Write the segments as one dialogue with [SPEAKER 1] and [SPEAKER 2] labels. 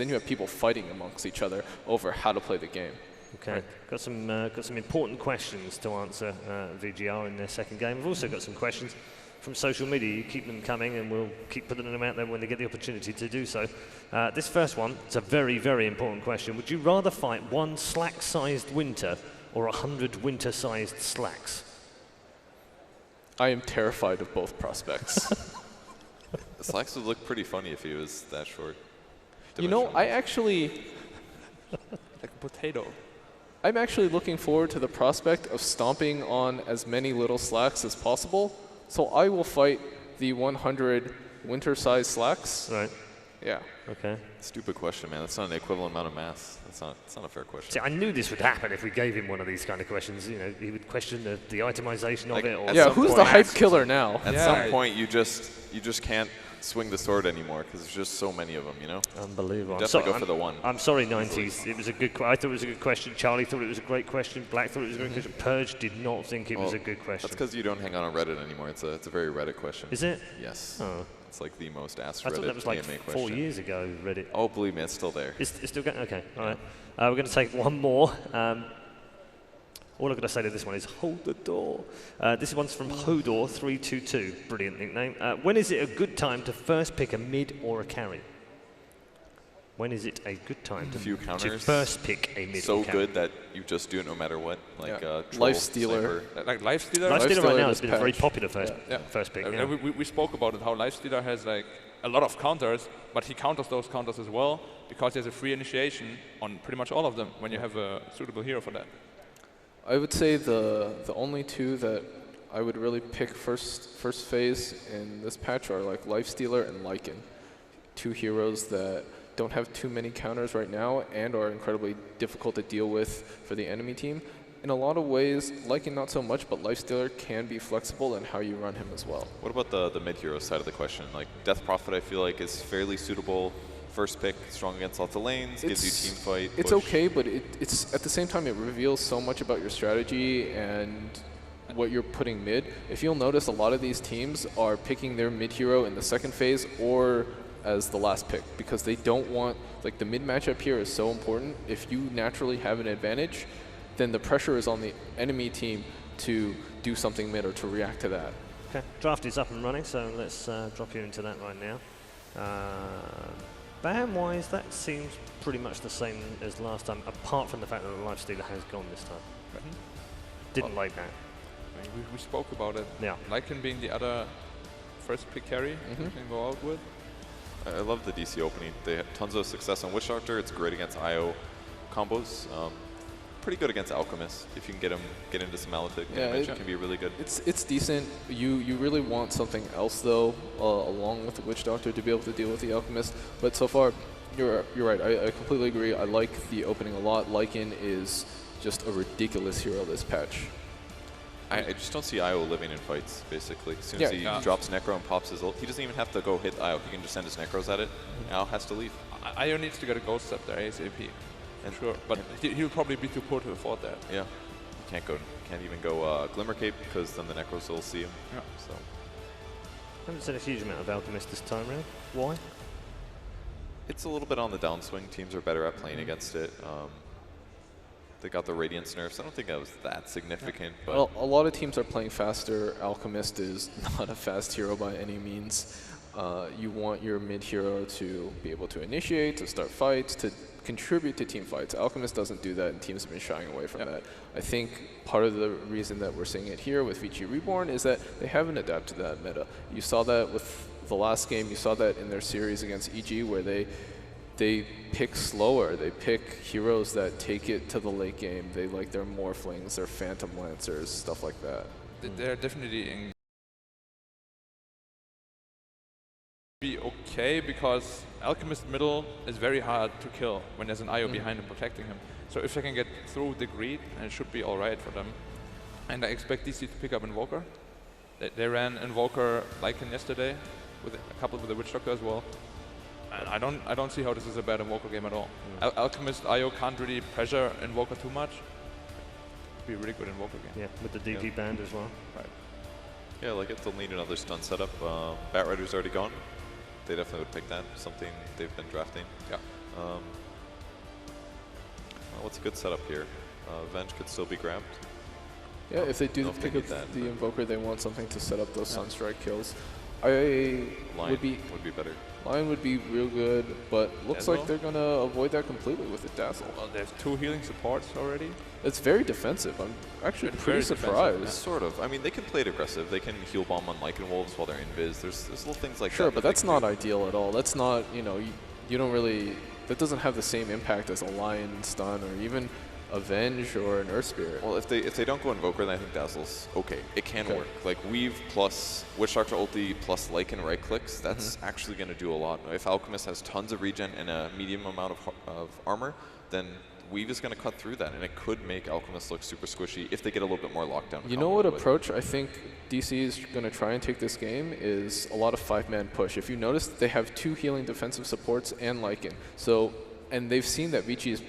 [SPEAKER 1] then you have people fighting amongst each other over how to play the game.
[SPEAKER 2] Okay, right. Got some important questions to answer VGR in their second game. We've also got some questions from social media. You keep them coming and we'll keep putting them out there when they get the opportunity to do so. This first one, it's a very, very important question. Would you rather fight one slack-sized winter or 100 winter-sized slacks?
[SPEAKER 1] I am terrified of both prospects.
[SPEAKER 3] The slacks would look pretty funny if he was that short.
[SPEAKER 1] You know, I actually...
[SPEAKER 4] like a potato.
[SPEAKER 1] I'm actually looking forward to the prospect of stomping on as many little slacks as possible. So I will fight the 100 winter-sized slacks.
[SPEAKER 2] Right.
[SPEAKER 1] Yeah.
[SPEAKER 2] Okay.
[SPEAKER 3] Stupid question, man. That's not an equivalent amount of mass. It's not a fair question.
[SPEAKER 2] See, I knew this would happen if we gave him one of these kind of questions. You know, he would question the itemization
[SPEAKER 3] like,
[SPEAKER 2] of it. Or
[SPEAKER 1] yeah, who's the hype killer now?
[SPEAKER 3] At some point, you just can't swing the sword anymore because there's just so many of them, you know?
[SPEAKER 2] Unbelievable.
[SPEAKER 3] Definitely go for the one.
[SPEAKER 2] I'm sorry, 90s. It was a good. I thought it was a good question. Charlie thought it was a great question. Black thought it was a great question. Purge did not think it was a good question.
[SPEAKER 3] That's because you don't hang out on Reddit anymore. It's a very Reddit question.
[SPEAKER 2] Is it?
[SPEAKER 3] Yes.
[SPEAKER 2] Oh.
[SPEAKER 3] It's like the most asked Reddit
[SPEAKER 2] I thought that was like
[SPEAKER 3] AMA
[SPEAKER 2] 4
[SPEAKER 3] question.
[SPEAKER 2] years ago, Reddit.
[SPEAKER 3] Oh, believe me, it's still there.
[SPEAKER 2] It's still going? Okay, all right. We're going to take one more. All I've got to say to this one is hold the door. This one's from Hodor322. Brilliant nickname. When is it a good time to first pick a mid or a carry? When is it a good time to first pick a mid or carry?
[SPEAKER 3] So good that you just do it no matter what. Like
[SPEAKER 1] Life Stealer.
[SPEAKER 4] Like Life Stealer?
[SPEAKER 2] Life Stealer right now has been
[SPEAKER 1] patch.
[SPEAKER 2] a very popular first pick. Yeah.
[SPEAKER 4] We spoke about it, how Life Stealer has like a lot of counters, but he counters those counters as well because there's a free initiation on pretty much all of them when you have a suitable hero for that.
[SPEAKER 1] I would say the only two that I would really pick first phase in this patch are like Life Stealer and Lycan. Two heroes that don't have too many counters right now and are incredibly difficult to deal with for the enemy team. In a lot of ways, Lycan not so much, but Life Stealer can be flexible in how you run him as well.
[SPEAKER 3] What about the mid-hero side of the question? Like Death Prophet, I feel like is fairly suitable. First pick, strong against lots of lanes, gives you team fight.
[SPEAKER 1] It's okay, but it's at the same time it reveals so much about your strategy and what you're putting mid. If you'll notice, a lot of these teams are picking their mid hero in the second phase or as the last pick because they don't want, like the mid matchup here is so important. If you naturally have an advantage, then the pressure is on the enemy team to do something mid or to react to that.
[SPEAKER 2] Okay, draft is up and running, so let's drop you into that right now. Ban-wise, that seems pretty much the same as last time, apart from the fact that the Life Stealer has gone this time. Didn't like that.
[SPEAKER 4] I mean, we spoke about it.
[SPEAKER 2] Yeah.
[SPEAKER 4] Lycan being the other first pick carry you can go out with.
[SPEAKER 3] I love the DC opening. They had tons of success on Witch Doctor. It's great against IO combos. Pretty good against Alchemist. If you can get into some Malatic damage, it can be really good.
[SPEAKER 1] It's decent. You really want something else though, along with the Witch Doctor to be able to deal with the Alchemist. But so far, you're right. I completely agree. I like the opening a lot. Lycan is just a ridiculous hero this patch.
[SPEAKER 3] I just don't see IO living in fights, basically. As soon as he drops Necro and pops his ult, he doesn't even have to go hit IO. He can just send his Necros at it. IO has to leave.
[SPEAKER 4] IO needs to get a Ghost Scepter ASAP. And sure, but he'll probably be too poor to afford that.
[SPEAKER 3] Yeah, he can't even go Glimmer Cape because then the Necros will see him.
[SPEAKER 4] Yeah.
[SPEAKER 3] So
[SPEAKER 2] Haven't seen a huge amount of Alchemist this time round. Why?
[SPEAKER 3] it's a little bit on the downswing. Teams are better at playing against it. They got the Radiance nerfs. I don't think that was that significant. But
[SPEAKER 1] well, a lot of teams are playing faster. Alchemist is not a fast hero by any means. You want your mid hero to be able to initiate, to start fights, to contribute to team fights. Alchemist doesn't do that, and teams have been shying away from that. I think part of the reason that we're seeing it here with Vici Reborn is that they haven't adapted to that meta. You saw that with the last game. You saw that in their series against EG, where they pick slower. They pick heroes that take it to the late game. They like their Morphlings, their Phantom Lancers, stuff like that.
[SPEAKER 4] They're definitely be okay because Alchemist middle is very hard to kill when there's an IO behind him protecting him. So if they can get through the greed, it should be alright for them. And I expect DC to pick up Invoker. They ran Invoker Lycan yesterday, with a couple with the Witch Doctor as well. And I don't see how this is a bad Invoker game at all. Alchemist IO can't really pressure Invoker too much. It'd be a really good Invoker game.
[SPEAKER 2] Yeah, with the DP band as well.
[SPEAKER 4] Right.
[SPEAKER 3] yeah, like they'll need another stun setup. Bat Rider's already gone. They definitely would pick that. Something they've been drafting.
[SPEAKER 4] Yeah.
[SPEAKER 3] good setup here. Venge could still be grabbed.
[SPEAKER 1] Yeah, if they do
[SPEAKER 3] Know if
[SPEAKER 1] pick
[SPEAKER 3] they
[SPEAKER 1] up
[SPEAKER 3] need that,
[SPEAKER 1] the
[SPEAKER 3] but-
[SPEAKER 1] Invoker, they want something to set up those Sunstrike kills.
[SPEAKER 3] Lion
[SPEAKER 1] would be
[SPEAKER 3] better.
[SPEAKER 1] Lion would be real good, but looks like
[SPEAKER 4] Dazzle?
[SPEAKER 1] they're gonna avoid that completely with the Dazzle.
[SPEAKER 4] Well, they have 2 healing supports already.
[SPEAKER 1] It's very defensive. I'm actually
[SPEAKER 4] It's
[SPEAKER 1] pretty
[SPEAKER 4] very defensive,
[SPEAKER 1] surprised.
[SPEAKER 4] yeah.
[SPEAKER 3] Sort of. I mean, they can play it aggressive. They can heal bomb on Lycan Wolves while they're invis. There's little things like that.
[SPEAKER 1] Sure, but
[SPEAKER 3] that
[SPEAKER 1] that's
[SPEAKER 3] they
[SPEAKER 1] not
[SPEAKER 3] can do.
[SPEAKER 1] ideal at all. That's not, you don't really, that doesn't have the same impact as a Lion stun or even Avenge or an Earth Spirit.
[SPEAKER 3] Well, if they don't go Invoker, then I think Dazzle's okay. It can
[SPEAKER 1] Okay.
[SPEAKER 3] work. Like Weave plus Witch Doctor ulti plus Lycan right clicks, that's actually going to do a lot. If Alchemist has tons of regen and a medium amount of armor, then Weave is going to cut through that, and it could make Alchemist look super squishy if they get a little bit more lockdown.
[SPEAKER 1] You know what approach I think DC is going to try and take this game is a lot of 5-man push. If you notice, they have 2 healing defensive supports and Lycan. So, and they've seen that Vici is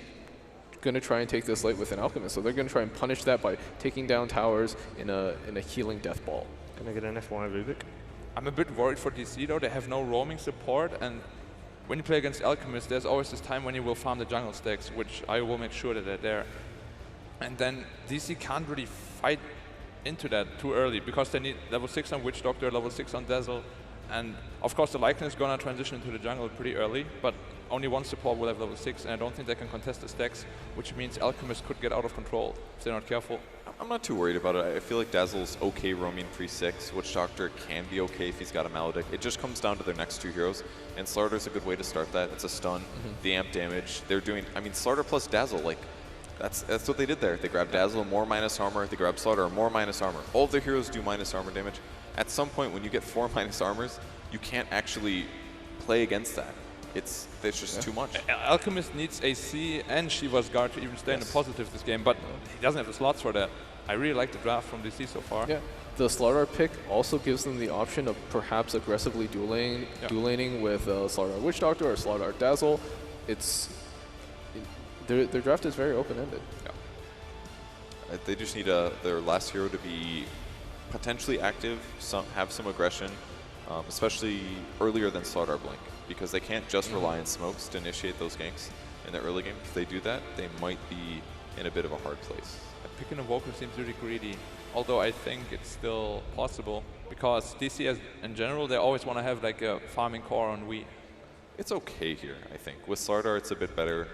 [SPEAKER 1] going to try and take this late with an Alchemist. So they're going to try and punish that by taking down towers in a healing death ball.
[SPEAKER 2] Can I get an FY Rubik?
[SPEAKER 4] I'm a bit worried for DC though. They have no roaming support, and when you play against Alchemist, there's always this time when you will farm the jungle stacks, which I will make sure that they're there. And then DC can't really fight into that too early because they need level 6 on Witch Doctor, level 6 on Dazzle, and of course the Lycan is gonna transition into the jungle pretty early, but only one support will have level 6, and I don't think they can contest the stacks, which means Alchemist could get out of control if they're not careful.
[SPEAKER 3] I'm not too worried about it. I feel like Dazzle's okay roaming pre-6. Witch Doctor can be okay if he's got a Maledict. It just comes down to their next 2 heroes, and Slardr's a good way to start that. It's a stun, the amp damage. They're doing, I mean, Slardr plus Dazzle, like, that's what they did there. They grabbed Dazzle, more minus armor. They grabbed Slardr, more minus armor. All of their heroes do minus armor damage. At some point, when you get 4 minus armors, you can't actually play against that. It's just too much.
[SPEAKER 4] Alchemist needs AC and Shiva's Guard to even stay in the positive this game, but he doesn't have the slots for that. I really like the draft from DC so far.
[SPEAKER 1] Yeah, the Slardar pick also gives them the option of perhaps aggressively dueling with Slardar Witch Doctor or Slardar Dazzle. Their draft is very open-ended.
[SPEAKER 3] They just need their last hero to be potentially active, have some aggression, especially earlier than Slardar Blink, because they can't just rely on smokes to initiate those ganks in the early game. If they do that, they might be in a bit of a hard place.
[SPEAKER 4] Picking a Invoker seems really greedy, although I think it's still possible, because DC in general, they always want to have like a farming core on Wii.
[SPEAKER 3] It's okay here, I think. With Slardar, it's a bit better.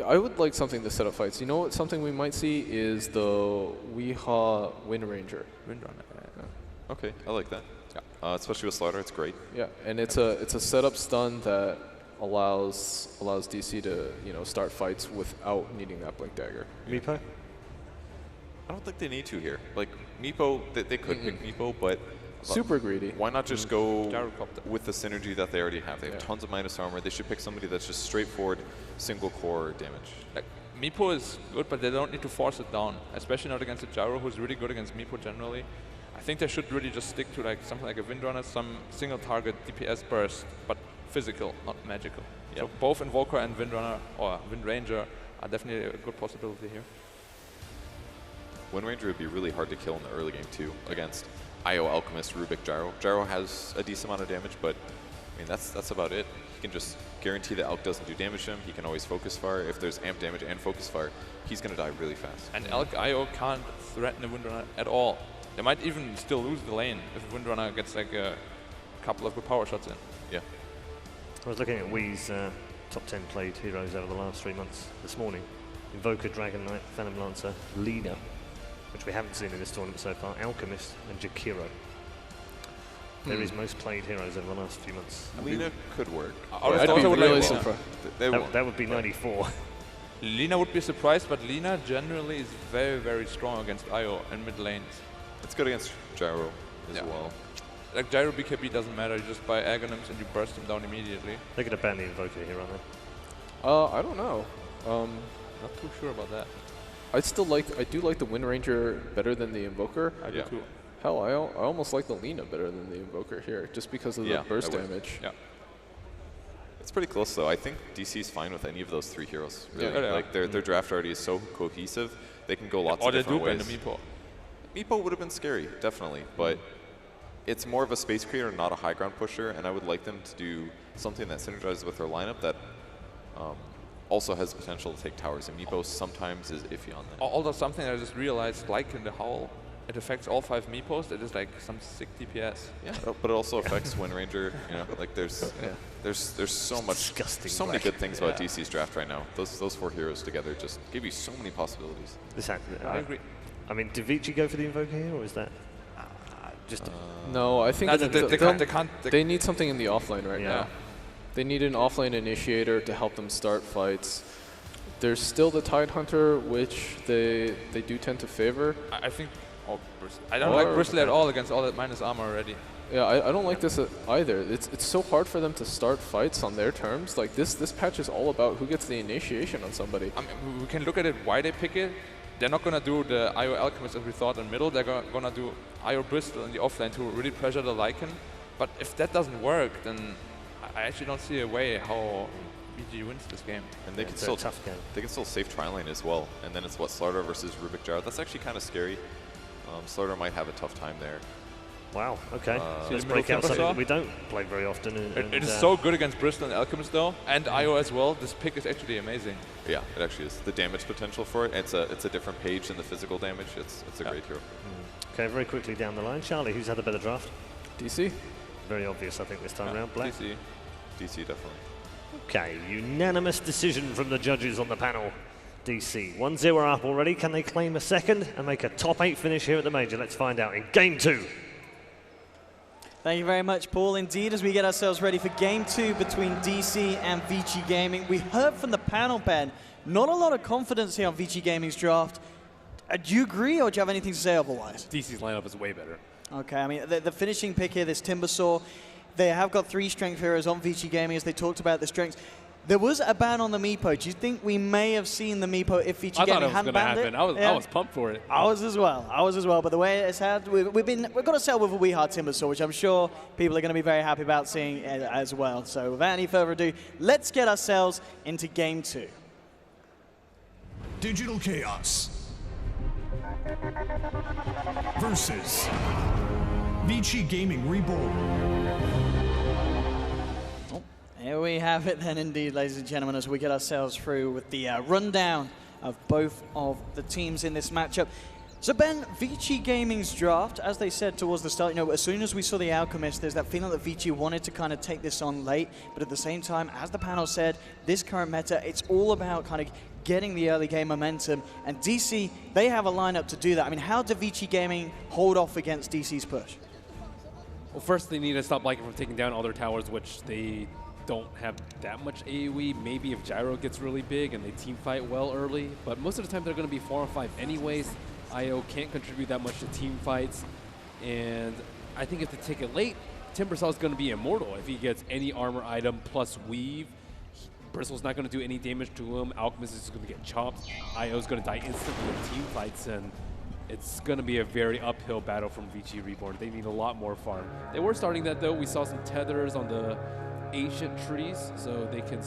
[SPEAKER 1] I would like something to set up fights. You know what? Something we might see is the Weehaw Wind Ranger.
[SPEAKER 4] Windrunner.
[SPEAKER 3] Okay, I like that. Especially with Slardar, it's great.
[SPEAKER 1] Yeah, and it's a setup stun that allows DC to start fights without needing that Blink Dagger.
[SPEAKER 2] Meepo?
[SPEAKER 3] I don't think they need to here. Like, Meepo, they could pick Meepo, but
[SPEAKER 1] Super greedy.
[SPEAKER 3] why not just go
[SPEAKER 4] Gyrocopter.
[SPEAKER 3] with the synergy that they already have? They have tons of minus armor. They should pick somebody that's just straightforward single core damage.
[SPEAKER 4] Like, Meepo is good, but they don't need to force it down, especially not against a Gyro, who's really good against Meepo generally. I think they should really just stick to like something like a Windrunner, some single target DPS burst, but physical, not magical. So both Invoker and Windrunner or Wind Ranger are definitely a good possibility here.
[SPEAKER 3] Wind Ranger would be really hard to kill in the early game too against IO Alchemist, Rubik, Gyro. Gyro has a decent amount of damage, but I mean that's about it. He can just guarantee that Alch doesn't do damage to him. He can always focus fire. If there's amp damage and focus fire, he's gonna die really fast.
[SPEAKER 4] And Alch IO can't threaten a Windrunner at all. They might even still lose the lane if Windrunner gets like a couple of good power shots in.
[SPEAKER 3] Yeah.
[SPEAKER 2] I was looking at Wii's top 10 played heroes over the last 3 months this morning. Invoker, Dragon Knight, Phantom Lancer, Lina, which we haven't seen in this tournament so far, Alchemist, and Jakiro. They're his most played heroes over the last few months.
[SPEAKER 3] Lina could work.
[SPEAKER 1] I'd be really surprised.
[SPEAKER 2] That would be 94.
[SPEAKER 4] Lina would be surprised, but Lina generally is very, very strong against IO and mid lanes.
[SPEAKER 3] It's good against Gyro as well.
[SPEAKER 4] Like Gyro BKB doesn't matter, you just buy Aghanim's and you burst him down immediately.
[SPEAKER 2] They're going to ban the Invoker here, aren't they?
[SPEAKER 1] I don't know.
[SPEAKER 4] Not too sure about that.
[SPEAKER 1] I do like the Wind Ranger better than the Invoker.
[SPEAKER 4] I do too.
[SPEAKER 1] Hell, I almost like the Lina better than the Invoker here, just because of the burst damage.
[SPEAKER 4] Yeah.
[SPEAKER 3] It's pretty close though. I think DC's fine with any of those 3 heroes. Really.
[SPEAKER 4] Yeah.
[SPEAKER 3] Like their draft already is so cohesive. They can go lots of different ways.
[SPEAKER 4] Or they do ban the Meepo.
[SPEAKER 3] Meepo would have been scary, definitely, but it's more of a space creator, not a high ground pusher, and I would like them to do something that synergizes with their lineup that also has potential to take towers, and Meepos sometimes is iffy on that.
[SPEAKER 4] Although something I just realized, like in the Howl, it affects all 5 Meepos. It is like some sick DPS.
[SPEAKER 3] Yeah, but it also affects Wind Ranger. You know, like there's so much,
[SPEAKER 2] Disgusting
[SPEAKER 3] so many good things about
[SPEAKER 4] Yeah.
[SPEAKER 3] DC's draft right now. Those 4 heroes together just give you so many possibilities.
[SPEAKER 4] I agree.
[SPEAKER 2] I mean, did Vici go for the Invoker here, or is that just...
[SPEAKER 1] No, I think
[SPEAKER 4] No,
[SPEAKER 1] that
[SPEAKER 4] they
[SPEAKER 1] they need something in the offlane right
[SPEAKER 2] Yeah.
[SPEAKER 1] now. They need an offlane initiator to help them start fights. There's still the Tidehunter, which they do tend to favor.
[SPEAKER 4] I think. Oh, I don't like Bristle at all against all that minus armor already.
[SPEAKER 1] Yeah, I don't like this either. It's so hard for them to start fights on their terms. Like this patch is all about who gets the initiation on somebody.
[SPEAKER 4] I mean, we can look at it why they pick it. They're not gonna do the IO Alchemist as we thought in middle. They're gonna do IO Bristle in the offlane to really pressure the Lycan. But if that doesn't work, then I actually don't see a way how VG wins this game.
[SPEAKER 3] And they
[SPEAKER 2] Yeah,
[SPEAKER 3] can
[SPEAKER 2] it's a
[SPEAKER 3] still
[SPEAKER 2] tough game.
[SPEAKER 3] They can still save Tri-Lane as well. And then it's what, Slardar versus Rubik Jar. That's actually kind of scary. Slardar might have a tough time there.
[SPEAKER 2] Wow, okay. So let's
[SPEAKER 4] the
[SPEAKER 2] break
[SPEAKER 4] middle
[SPEAKER 2] out something
[SPEAKER 4] Timbersaw?
[SPEAKER 2] that we don't play very often.
[SPEAKER 4] It is so good against Bristle and Alchemist though, and IO as well. This pick is actually amazing.
[SPEAKER 3] Yeah, it actually is. The damage potential for it, it's a different page than the physical damage. It's a great hero.
[SPEAKER 2] Okay, very quickly down the line. Charlie, who's had a better draft?
[SPEAKER 1] DC?
[SPEAKER 2] Very obvious, I think, this time around. Black.
[SPEAKER 4] DC.
[SPEAKER 3] DC definitely.
[SPEAKER 2] Okay, unanimous decision from the judges on the panel. DC, 1-0 up already. Can they claim a second and make a top 8 finish here at the Major? Let's find out in Game 2.
[SPEAKER 5] Thank you very much, Paul. Indeed, as we get ourselves ready for Game 2 between DC and Vici Gaming, we heard from the panel, Ben, not a lot of confidence here on Vici Gaming's draft. Do you agree, or do you have anything to say otherwise?
[SPEAKER 6] DC's lineup is way better.
[SPEAKER 5] Okay, I mean, the finishing pick here, this Timbersaw, they have got 3 strength heroes on Vici Gaming, as they talked about the strengths. There was a ban on the Meepo. Do you think we may have seen the Meepo if Vici
[SPEAKER 6] I thought
[SPEAKER 5] Gaming
[SPEAKER 6] it was
[SPEAKER 5] hadn't
[SPEAKER 6] going to
[SPEAKER 5] banned
[SPEAKER 6] happen.
[SPEAKER 5] it?
[SPEAKER 6] I was pumped for it.
[SPEAKER 5] I was as well. But the way it's had, we've got to settle with a wee hard Timbersaw, which I'm sure people are going to be very happy about seeing as well. So without any further ado, let's get ourselves into Game 2.
[SPEAKER 7] Digital Chaos versus Vici Gaming Reborn.
[SPEAKER 5] Here we have it then indeed, ladies and gentlemen, as we get ourselves through with the rundown of both of the teams in this matchup. So Ben, Vici Gaming's draft, as they said towards the start, as soon as we saw the Alchemist, there's that feeling that Vici wanted to kind of take this on late, but at the same time, as the panel said, this current meta, it's all about kind of getting the early game momentum, and DC, they have a lineup to do that. I mean, how do Vici Gaming hold off against DC's push?
[SPEAKER 6] Well, first they need to stop Lycan from taking down all their towers, which they don't have that much AoE. Maybe if Gyro gets really big and they team fight well early, but most of the time they're going to be 4 or 5 anyways. IO can't contribute that much to team fights, and I think if they take it late, Timbersaw is going to be immortal. If he gets any armor item plus weave, Bristle's not going to do any damage to him. Alchemist is going to get chopped. IO's going to die instantly in team fights, and it's going to be a very uphill battle from Vici Reborn. They need a lot more farm. They were starting that though. We saw some tethers on the ancient trees, so they can.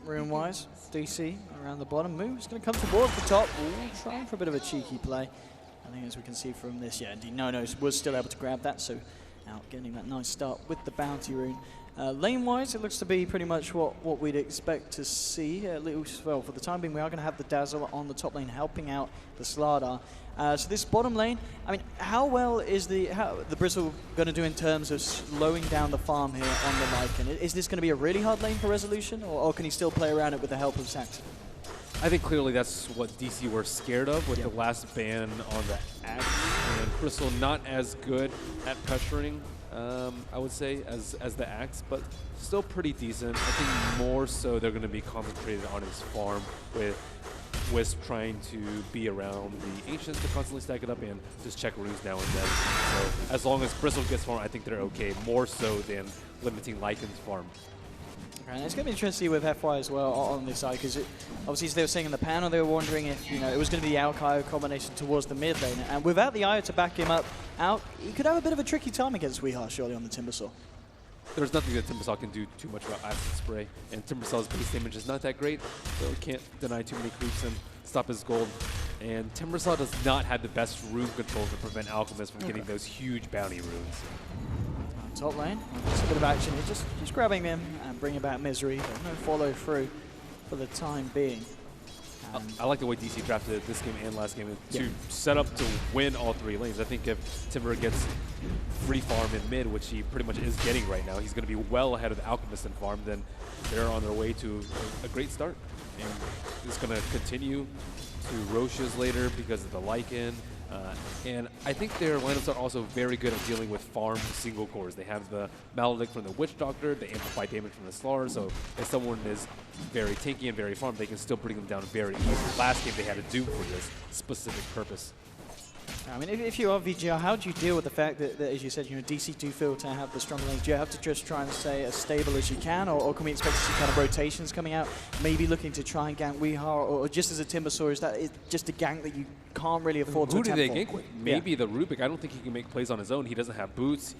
[SPEAKER 5] Rune-wise, DC around the bottom. Move's going to come towards the top. Ooh, trying for a bit of a cheeky play. I think as we can see from this, yeah, indeed, No was still able to grab that, so out getting that nice start with the bounty rune. Lane-wise, it looks to be pretty much what we'd expect to see. At least, well, for the time being, we are going to have the Dazzle on the top lane helping out the Slardar. So this bottom lane, I mean, how well is the Bristle going to do in terms of slowing down the farm here on the Lycan? Is this going to be a really hard lane for resolution, or can he still play around it with the help of Saxon?
[SPEAKER 6] I think clearly that's what DC were scared of with the last ban on the Axe, and Crystal not as good at pressuring, I would say, as the Axe, but still pretty decent. I think more so they're going to be concentrated on his farm, with Wisp trying to be around the Ancients to constantly stack it up and just check runes now and then. So as long as Bristle gets farm, I think they're okay, more so than limiting Lycan's farm.
[SPEAKER 5] And it's going to be interesting with FY as well on this side, because obviously, as they were saying in the panel, they were wondering if it was going to be the Alk-IO combination towards the mid lane. And without the IO to back him up, he could have a bit of a tricky time against Sweetheart, surely, on the Timbersaw.
[SPEAKER 6] There's nothing that Timbersaw can do too much about Acid Spray, and Timbersaw's base damage is not that great, so he can't deny too many creeps and stop his gold. And Timbersaw does not have the best rune control to prevent Alchemist from getting those huge bounty runes.
[SPEAKER 5] Top lane, just a bit of action here, just grabbing him and bringing back Misery, but no follow through for the time being.
[SPEAKER 6] I like the way DC drafted this game and last game to set up to win all 3 lanes. I think if Timber gets free farm in mid, which he pretty much is getting right now, he's going to be well ahead of the Alchemist in farm, then they're on their way to a great start. And it's going to continue to Roche's later because of the Lycan. And I think their lineups are also very good at dealing with farm single cores. They have the Maledict from the Witch Doctor, they amplify damage from the Slaughter, so if someone is very tanky and very farm, they can still bring them down very easily. Last game they had a Doom for this specific purpose.
[SPEAKER 5] I mean, if you are VGR, how do you deal with the fact that, as you said, DC do feel to have the stronger lanes? Do you have to just try and stay as stable as you can, or can we expect to see kind of rotations coming out, maybe looking to try and gank Weehar, or just as a Timbersaw, is that just a gank that you can't really afford to
[SPEAKER 6] Who do they
[SPEAKER 5] attempt
[SPEAKER 6] gank with? Maybe the Rubik. I don't think he can make plays on his own. He doesn't have boots.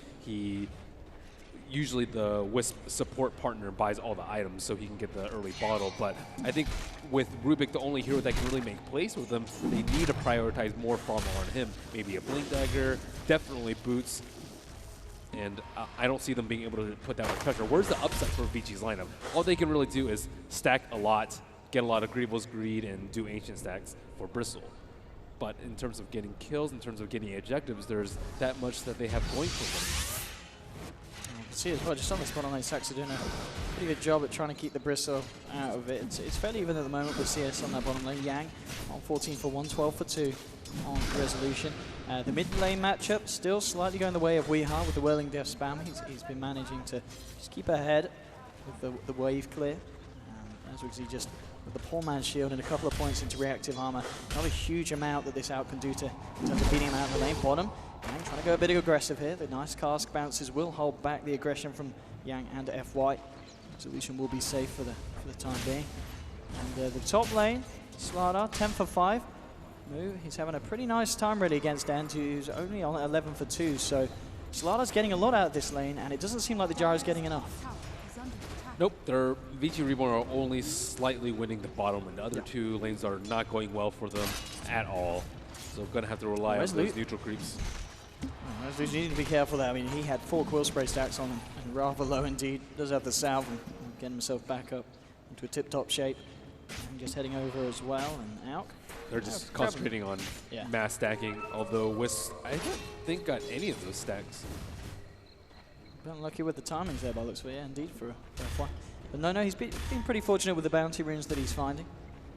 [SPEAKER 6] Usually the Wisp support partner buys all the items so he can get the early bottle, but I think with Rubik, the only hero that can really make plays with them, they need to prioritize more farm on him. Maybe a Blink Dagger, definitely boots, and I don't see them being able to put that much pressure. Where's the upside for Vici's lineup? All they can really do is stack a lot, get a lot of Grievous Greed, and do Ancient stacks for Bristle. But in terms of getting kills, in terms of getting objectives, there's that much that they have going for them.
[SPEAKER 5] See as well, just on this bottom lane, Sax are doing a pretty good job at trying to keep the Bristle out of it. It's fairly even at the moment with CS on that bottom lane. Yang on 14 for 1, 12 for 2 on Resolution. The mid lane matchup still slightly going the way of Weehar with the Whirling Death spam. He's been managing to just keep ahead with the wave clear. As we can see, just with the poor man's shield and a couple of points into reactive armor, not a huge amount that this out can do in terms of beating him out of the lane. Bottom, Yang trying to go a bit aggressive here. The nice cask bounces will hold back the aggression from Yang and FY. Resolution will be safe for the time being. And the top lane, Slardar, 10 for 5. Move. He's having a pretty nice time really against End, who's only on 11 for 2. So Slardar's getting a lot out of this lane, and it doesn't seem like the Gyro's getting enough.
[SPEAKER 6] Nope, their Vici Reborn are only slightly winning the bottom, and the other 2 lanes are not going well for them at all. So going to have to rely on those neutral creeps.
[SPEAKER 5] You need to be careful there. I mean, he had 4 Quill Spray stacks on him, and rather low indeed. Does have the salve and getting himself back up into a tip-top shape. And just heading over as well, and out.
[SPEAKER 6] They're just concentrating on mass stacking, although Wisp, I don't think, got any of those stacks.
[SPEAKER 5] Unlucky with the timings there by looks of it, yeah, indeed, for FY. But no, he's been pretty fortunate with the bounty runes that he's finding.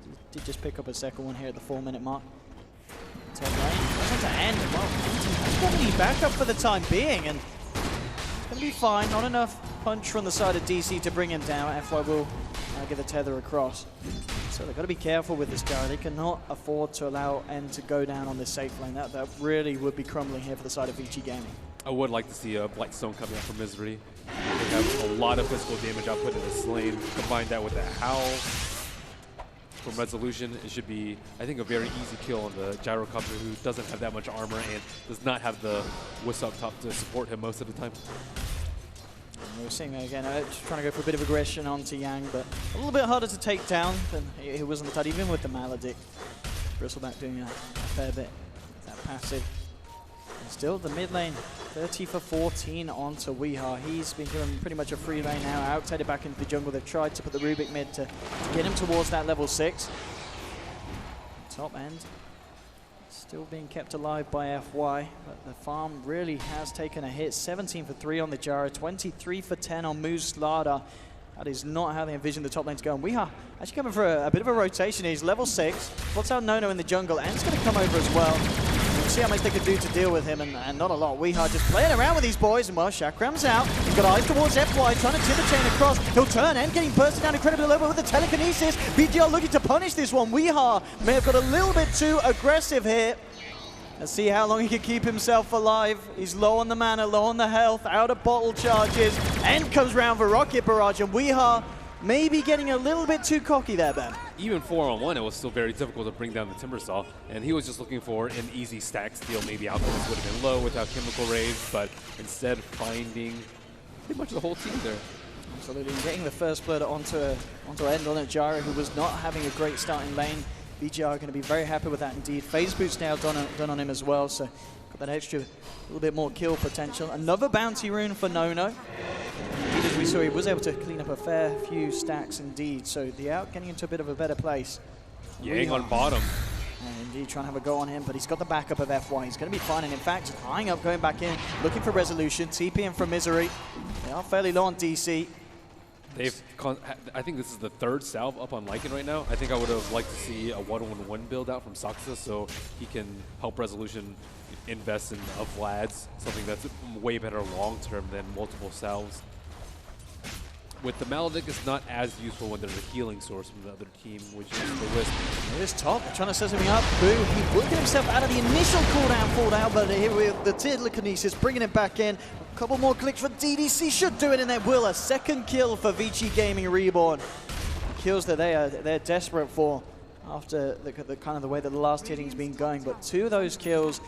[SPEAKER 5] He did just pick up a second one here at the 4-minute mark. Top lane, goes on to End. Well, he's going to need backup for the time being, and it's going to be fine. Not enough punch from the side of DC to bring him down. FY will get the tether across. So they've got to be careful with this Gyro. They cannot afford to allow End to go down on this safe lane. That really would be crumbling here for the side of Vici Gaming.
[SPEAKER 6] I would like to see a Blightstone coming up from Misery. They have a lot of physical damage output in this lane. Combine that with the Howl from Resolution, it should be, I think, a very easy kill on the Gyrocopter, who doesn't have that much armor and does not have the Wisp up top to support him most of the time.
[SPEAKER 5] And we're seeing that again, just trying to go for a bit of aggression onto Yang, but a little bit harder to take down than he was on the tide, even with the Maledict. Bristleback doing a fair bit with that passive. And still the mid lane, 30 for 14 onto Weehar. He's been given pretty much a free lane now, outside back into the jungle. They've tried to put the Rubik mid to get him towards that level 6. Top end still being kept alive by FY, but the farm really has taken a hit. 17 for 3 on the Gyro, 23 for 10 on Moose Slardar. That is not how they envision the top lane to go. And Weehar actually coming for a bit of a rotation. He's level 6. What's out Nono in the jungle, and it's going to come over as well. We'll see how much they can do to deal with him, and not a lot. Weehar just playing around with these boys, and well, Shakram's out. He's got eyes towards FY, trying to timber chain across. He'll turn and getting bursted down incredibly low, but with the telekinesis, BGR looking to punish this one. Weehar may have got a little bit too aggressive here. Let's see how long he can keep himself alive. He's low on the mana, low on the health, out of bottle charges, and comes round for Rocket Barrage, and Weehar maybe getting a little bit too cocky there, Ben.
[SPEAKER 6] Even 4-on-1, it was still very difficult to bring down the Timbersaw, and he was just looking for an easy stack steal. Maybe Alchemist would have been low without Chemical Rays, but instead finding pretty much the whole team there.
[SPEAKER 5] Absolutely, getting the first blood onto End on it. Gyro, who was not having a great start in lane. BGR are going to be very happy with that indeed. Phase boots now done on him as well, so got got that extra little bit more kill potential. Another bounty rune for Nono. Indeed, as we saw, he was able to clean up a fair few stacks indeed. So the out getting into a bit of a better place.
[SPEAKER 6] Yang on bottom.
[SPEAKER 5] And indeed trying to have a go on him, but he's got the backup of FY. He's going to be fine, and in fact, eyeing up, going back in, looking for resolution, TPing from Misery. They are fairly low on DC.
[SPEAKER 6] I think this is the third salve up on Lycan right now. I think I would have liked to see a 1-1-1 build out from Saksa so he can help Resolution invest in a Vlad's, something that's way better long term than multiple salves. With the Maledict, it's not as useful when there's a healing source from the other team, which is the Wisp.
[SPEAKER 5] It is top, trying to set something up. Boo, he will get himself out of the initial cooldown fall down, but here with the telekinesis, bringing it back in. A couple more clicks for DDC, should do it, and there will. A second kill for Vici Gaming Reborn. Kills that they're desperate for after the kind of the way that the last hitting's been going, but 2 of those kills,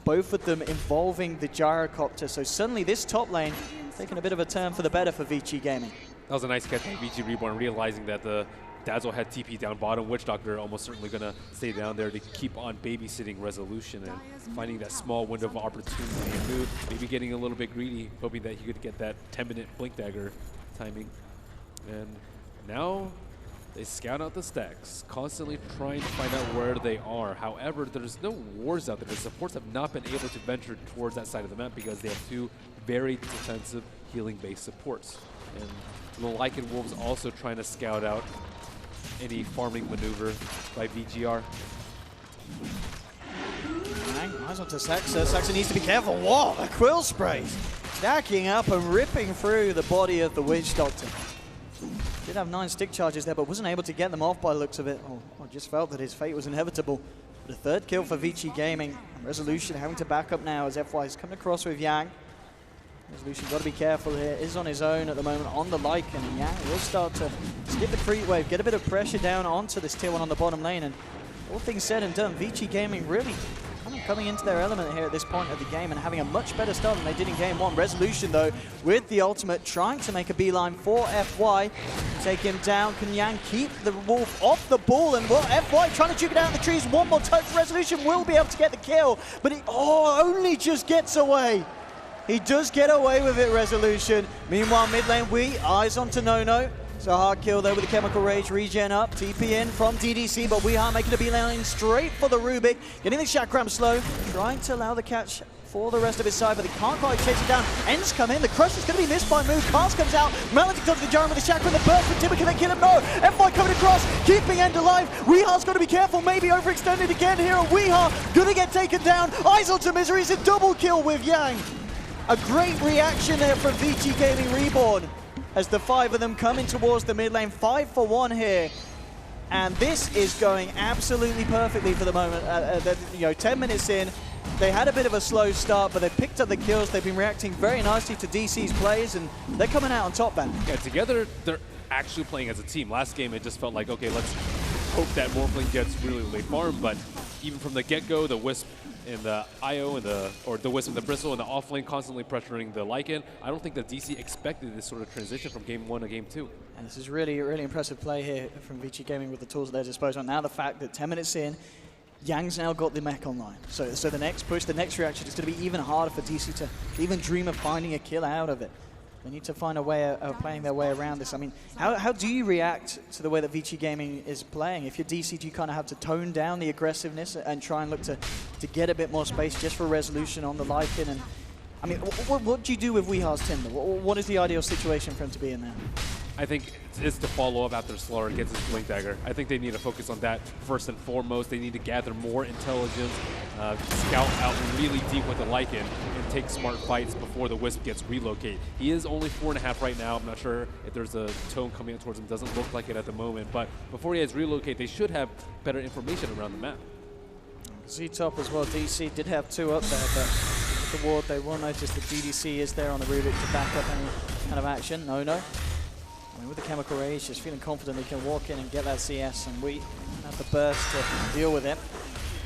[SPEAKER 5] both of them involving the gyrocopter. So suddenly this top lane taking a bit of a turn for the better for Vici Gaming.
[SPEAKER 6] That was a nice catch by Vici Reborn, realizing that the Dazzle had TP down bottom. Witch Doctor almost certainly going to stay down there to keep on babysitting Resolution and finding that small window of opportunity and move, maybe getting a little bit greedy, hoping that he could get that 10-minute Blink Dagger timing. And now they scout out the stacks, constantly trying to find out where they are. However, there's no wards out there. The supports have not been able to venture towards that side of the map because they have 2 very defensive healing-based supports. And the Lycan Wolves also trying to scout out any farming maneuver by VGR.
[SPEAKER 5] Eyes onto Saxa. Saxa needs to be careful. Whoa, the Quill Sprays stacking up and ripping through the body of the Witch Doctor. Did have 9 stick charges there, but wasn't able to get them off by the looks of it. Or just felt that his fate was inevitable. But a 3rd kill for Vici Gaming. Resolution having to back up now as FY is coming across with Yang. Resolution got to be careful here. Is on his own at the moment on the Lycan, and Yang will start to skip the creep wave, get a bit of pressure down onto this tier 1 on the bottom lane. And all things said and done, Vici Gaming really kind of coming into their element here at this point of the game and having a much better start than they did in game 1. Resolution, though, with the ultimate, trying to make a beeline for FY. Take him down. Can Yang keep the Wolf off the ball? And what, FY trying to juke it out in the trees. One more touch. Resolution will be able to get the kill, but he only just gets away. He does get away with it, Resolution. Meanwhile, mid lane, eyes onto Nono. So a hard kill there with the Chemical Rage, regen up, TP in from DDC, but we are making a beeline straight for the Rubik. Getting the Chakram slow, trying to allow the catch for the rest of his side, but they can't quite chase it down. Ends come in, the crush is going to be missed by move. Cast comes out, Maledict onto the Jarran with the Chakra, the burst from Timber, can they kill him? No! FY coming across, keeping End alive. Weehar's got to be careful, maybe overextended again here. Weehar going to get taken down. Eyes onto Misery, it's a double kill with Yang. A great reaction there from Vici Gaming Reborn as the 5 of them coming towards the mid lane. 5 for 1 here. And this is going absolutely perfectly for the moment. 10 minutes in, they had a bit of a slow start, but they picked up the kills. They've been reacting very nicely to DC's plays, and they're coming out on top, Ben.
[SPEAKER 6] Yeah, together, they're actually playing as a team. Last game, it just felt like, okay, let's hope that Morphling gets really late farm, but even from the get-go, the Wisp and the IO and the Wisp and the Bristle and the offlane constantly pressuring the Lycan. I don't think that DC expected this sort of transition from game 1 to game 2.
[SPEAKER 5] And this is really impressive play here from Vici Gaming with the tools at their disposal. Now the fact that 10 minutes in, Yang's now got the mech online. So the next push, the next reaction is going to be even harder for DC to even dream of finding a kill out of it. They need to find a way of playing their way around this. I mean, how do you react to the way that Vici Gaming is playing? If you're DC, do you kind of have to tone down the aggressiveness and try and look to get a bit more space just for resolution on the Lycan? And I mean, what do you do with Weehar's Timber? What is the ideal situation for him to be in there?
[SPEAKER 6] I think it's to follow up after Slaughter gets his Blink Dagger. I think they need to focus on that first and foremost. They need to gather more intelligence, scout out really deep with the Lycan, and take smart fights before the Wisp gets relocated. He is only 4.5 right now. I'm not sure if there's a tone coming up towards him. Doesn't look like it at the moment. But before he has relocate, they should have better information around the map.
[SPEAKER 5] Z-Top as well. DC did have 2 up there, but with the ward, they will notice that DDC is there on the Rubik to back up any kind of action. No. I mean, with the Chemical Rage, just feeling confident he can walk in and get that CS, and we have the burst to deal with it.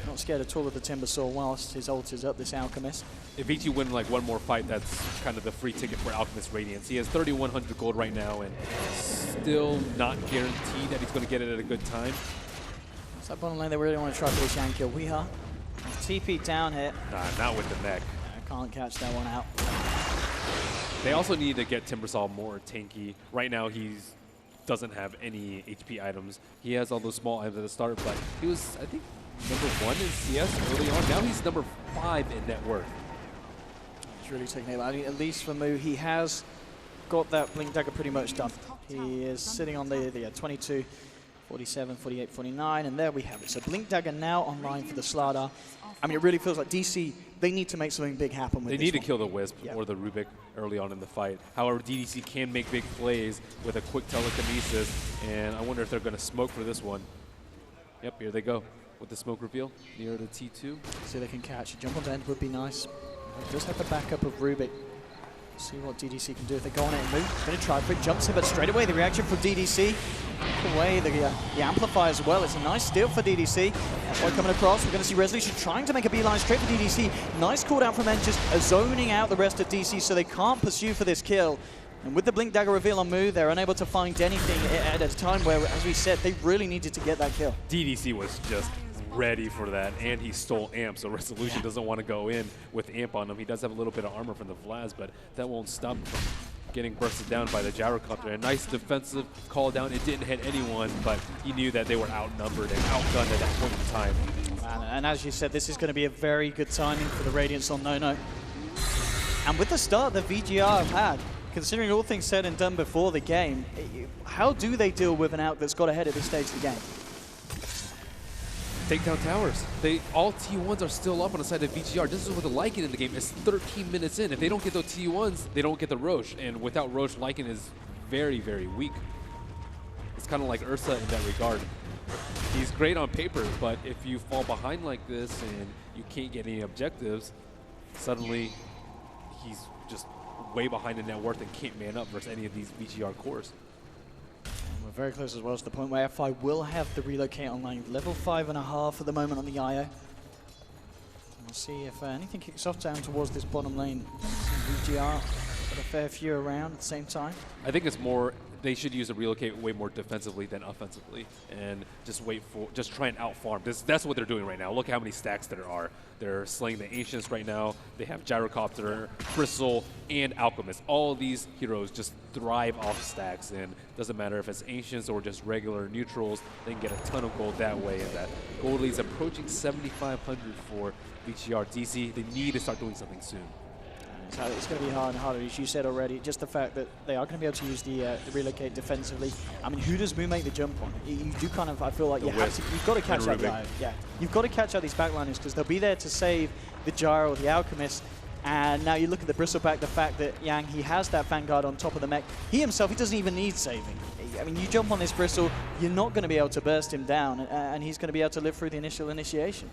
[SPEAKER 5] Not scared at all of the Timber Saw whilst his ult is up, this Alchemist.
[SPEAKER 6] If Vici win like one more fight, that's kind of the free ticket for Alchemist Radiance. He has 3,100 gold right now, and still not guaranteed that he's going to get it at a good time.
[SPEAKER 5] It's that bottom lane they really want to try for this Yang kill. Weeha TP down here.
[SPEAKER 6] Nah, not with the mech.
[SPEAKER 5] I can't catch that one out.
[SPEAKER 6] They also need to get Timbersaw more tanky. Right now, he doesn't have any HP items. He has all those small items at the start, but he was, I think, #1 in CS early on. Now he's #5 in net worth.
[SPEAKER 5] He's really taking it. At least for Mu, he has got that Blink Dagger pretty much done. He is sitting on the 22, 47, 48, 49, and there we have it. So Blink Dagger now online for the Slardar. I mean, it really feels like DC, they need to make something big happen with
[SPEAKER 6] They
[SPEAKER 5] this
[SPEAKER 6] need to
[SPEAKER 5] one.
[SPEAKER 6] kill the Wisp or the Rubik early on in the fight. However, DDC can make big plays with a quick telekinesis, and I wonder if they're going to smoke for this one. Yep, here they go with the smoke reveal near the T2.
[SPEAKER 5] See if they can catch. A jump on the end would be nice. Just have the backup of Rubik. See what DDC can do if they go on it and move. Going to try for it, jumps in, but straight away the reaction from DDC. Away the amplifier as well. It's a nice steal for DDC. Boy coming across. We're going to see Resolution trying to make a beeline straight for DDC. Nice cooldown from Engines, zoning out the rest of DC so they can't pursue for this kill. And with the Blink Dagger reveal on Mu, they're unable to find anything at a time where, as we said, they really needed to get that kill.
[SPEAKER 6] DDC was just ready for that, and he stole Amp, so Resolution doesn't want to go in with Amp on him. He does have a little bit of armor from the Vlaz, but that won't stop him from getting bursted down by the gyrocopter. A nice defensive call down. It didn't hit anyone, but he knew that they were outnumbered and outgunned at that point in time.
[SPEAKER 5] And as you said, this is going to be a very good timing for the Radiance on No-No. And with the start that VGR have had, considering all things said and done before the game, how do they deal with an out that's got ahead at this stage of the game?
[SPEAKER 6] Take down towers. All T1s are still up on the side of VGR. This is what the Lycan in the game. It's 13 minutes in. If they don't get those T1s, they don't get the Roche. And without Roche, Lycan is very, very weak. It's kind of like Ursa in that regard. He's great on paper, but if you fall behind like this and you can't get any objectives, suddenly he's just way behind in net worth and can't man up versus any of these VGR cores.
[SPEAKER 5] We're very close as well to the point where FI will have the relocate online. Level 5.5 at the moment on the IO. We'll see if anything kicks off down towards this bottom lane. VGR got a fair few around at the same time.
[SPEAKER 6] I think it's more, they should use the relocate way more defensively than offensively, and just try and outfarm. That's what they're doing right now. Look how many stacks there are. They're slaying the Ancients right now. They have Gyrocopter, Bristle, and Alchemist. All of these heroes just thrive off stacks, and doesn't matter if it's Ancients or just regular neutrals, they can get a ton of gold that way, and that gold lead's approaching 7,500 for VGR. DC, they need to start doing something soon.
[SPEAKER 5] So it's going to be harder and harder, as you said already. Just the fact that they are going to be able to use the relocate defensively. I mean, who does Mu make the jump on? You do kind of, I feel like you've got to catch out the you've got to catch out these backliners because they'll be there to save the Gyro or the Alchemist. And now you look at the Bristleback, the fact that Yang, he has that Vanguard on top of the mech. He himself, he doesn't even need saving. I mean, you jump on this Bristle, you're not going to be able to burst him down, and he's going to be able to live through the initial initiation.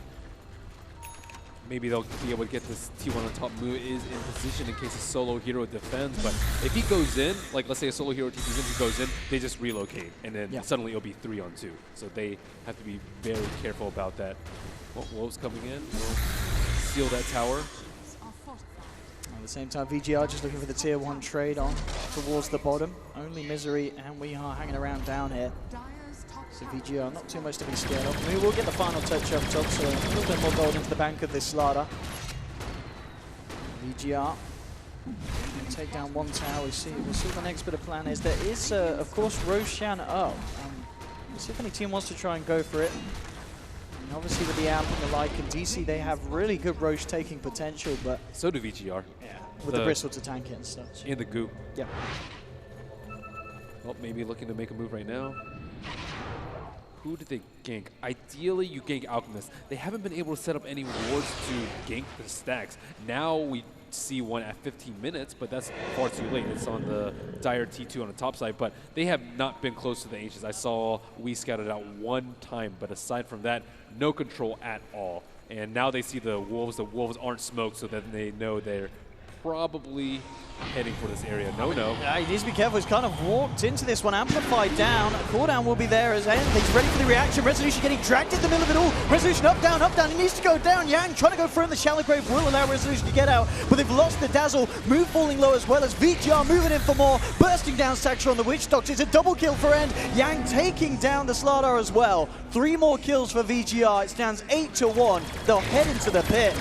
[SPEAKER 6] Maybe they'll be able to get this T1 on top. Mu is in position in case a solo hero defends, but if he goes in, like let's say a solo hero TPs in, he goes in, they just relocate, and then suddenly it'll be 3-on-2. So they have to be very careful about that. Well, Wolves coming in, will steal that tower.
[SPEAKER 5] At the same time, VGR just looking for the tier 1 trade on towards the bottom. Only Misery and we are hanging around down here. So VGR, not too much to be scared of. We will get the final touch up top, so a little bit more gold into the bank of this Slardar. VGR can take down one tower. We'll see what the next bit of plan is. There is, of course, Roshan up. We'll see if any team wants to try and go for it. And obviously with the amp and the like, and DC, they have really good Roche taking potential, but...
[SPEAKER 6] So do VGR.
[SPEAKER 5] Yeah, with the Bristle to tank it and such.
[SPEAKER 6] And the goo.
[SPEAKER 5] Yeah.
[SPEAKER 6] Well, maybe looking to make a move right now. Who did they gank? Ideally, you gank Alchemist. They haven't been able to set up any wards to gank the stacks. Now we see one at 15 minutes, but that's far too late. It's on the Dire T2 on the top side, but they have not been close to the Ancients. I saw we scouted out one time, but aside from that, no control at all. And now they see the Wolves. The Wolves aren't smoked, so that they know they're probably heading for this area. No.
[SPEAKER 5] Yeah, he needs to be careful. He's kind of walked into this one, amplified down. Cooldown will be there as end. He's ready for the reaction. Resolution getting dragged in the middle of it all. Resolution up, down, up, down. He needs to go down. Yang trying to go through in the shallow grave will allow Resolution to get out, but they've lost the Dazzle. Move falling low as well as VGR moving in for more. Bursting down Saxer on the Witch Doctor. It's a double kill for End. Yang taking down the Slardar as well. 3 more kills for VGR. It stands 8-1. They'll head into the pit.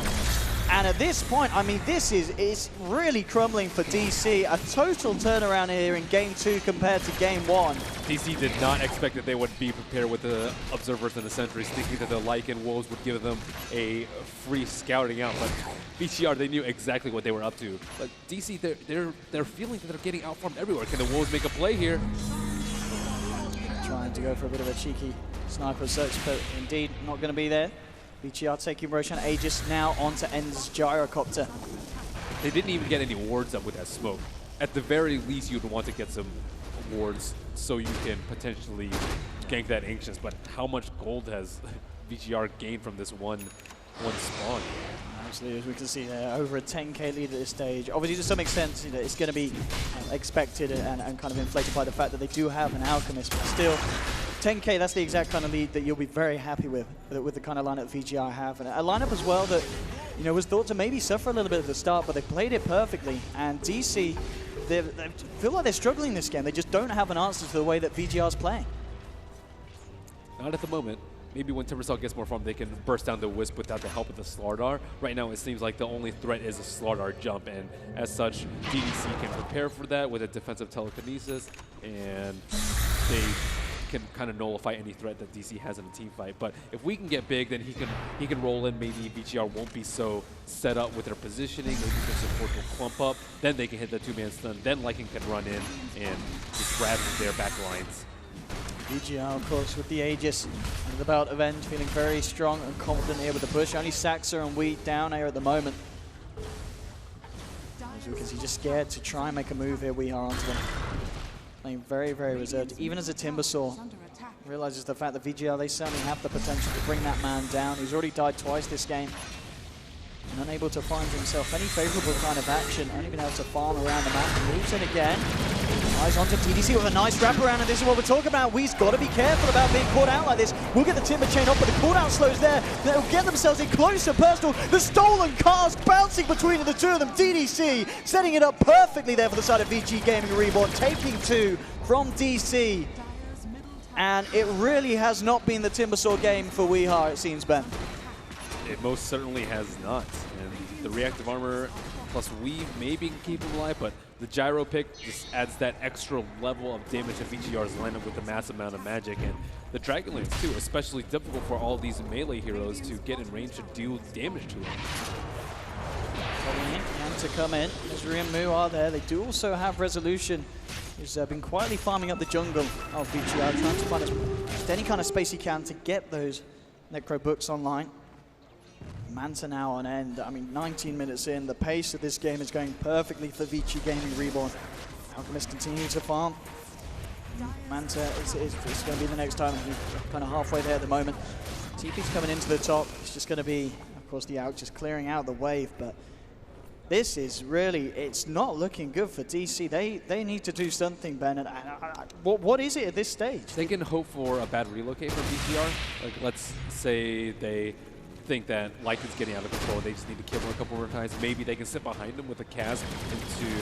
[SPEAKER 5] And at this point, I mean, this is really crumbling for DC. A total turnaround here in Game 2 compared to Game 1.
[SPEAKER 6] DC did not expect that they would be prepared with the Observers and the Sentries, thinking that the Lycan Wolves would give them a free scouting out. But VGR, they knew exactly what they were up to. But DC, they're feeling that they're getting outfarmed everywhere. Can the Wolves make a play here?
[SPEAKER 5] Trying to go for a bit of a cheeky sniper search, but indeed not going to be there. VGR taking Roshan Aegis now onto End's Gyrocopter.
[SPEAKER 6] They didn't even get any wards up with that smoke. At the very least, you'd want to get some wards so you can potentially gank that Ancients, but how much gold has VGR gained from this one spawn?
[SPEAKER 5] Absolutely, as we can see there, over a 10k lead at this stage. Obviously, to some extent, it's going to be expected and kind of inflated by the fact that they do have an Alchemist, but still, 10k, that's the exact kind of lead that you'll be very happy with the kind of lineup VGR have. And a lineup as well that, you know, was thought to maybe suffer a little bit at the start, but they played it perfectly. And DC, they feel like they're struggling this game. They just don't have an answer to the way that VGR's playing.
[SPEAKER 6] Not at the moment. Maybe when Timbersaw gets more farm, they can burst down the Wisp without the help of the Slardar. Right now, it seems like the only threat is a Slardar jump, and as such, DDC can prepare for that with a defensive telekinesis, and they can kind of nullify any threat that DC has in a team fight. But if we can get big, then he can roll in. Maybe VGR won't be so set up with their positioning. Maybe their support will clump up. Then they can hit the 2-man stun. Then Lycan can run in and just grab their back lines.
[SPEAKER 5] VGR, of course, with the Aegis and the belt of End, feeling very strong and confident here with the push. Only Saxer and Wheat down here at the moment. As we can see, just scared to try and make a move here. We are onto them. Playing very, very reserved. Even as a Timbersaw realizes the fact that VGR, they certainly have the potential to bring that man down. He's already died twice this game. And unable to find himself any favorable kind of action. Only been able to farm around the map. Moves in again. Eyes onto TDC with a nice wraparound, and this is what we're talking about. We've got to be careful about being caught out like this. We'll get the Timber Chain off, but the cooldown slows there. They'll get themselves in closer personal. The stolen cars bouncing between the two of them. DDC setting it up perfectly there for the side of VG Gaming Reborn, taking 2 from DC. And it really has not been the Timbersaw game for Weehar, it seems, Ben.
[SPEAKER 6] It most certainly has not. And the reactive armor plus Weave maybe can keep him alive, but the gyro pick just adds that extra level of damage to VGR's lineup with a massive amount of magic. And the Dragon Lance too, especially difficult for all these melee heroes to get in range to deal damage to them.
[SPEAKER 5] And to come in, Misery and Mu are there. They do also have Resolution, who's been quietly farming up the jungle of VGR, trying to find just any kind of space he can to get those Necro books online. Manta now on End. I mean, 19 minutes in, the pace of this game is going perfectly for Vici Gaming Reborn. Alchemist continuing to farm. Manta is going to be the next time. He's kind of halfway there at the moment. TP's coming into the top. It's just going to be, of course, the Alch just clearing out the wave, but this is really, it's not looking good for DC. They need to do something, Ben. And what is it at this stage?
[SPEAKER 6] They can hope for a bad relocate from VGR. Like, let's say they think that Lycan's getting out of control. They just need to kill him a couple more times. Maybe they can sit behind him with a cast into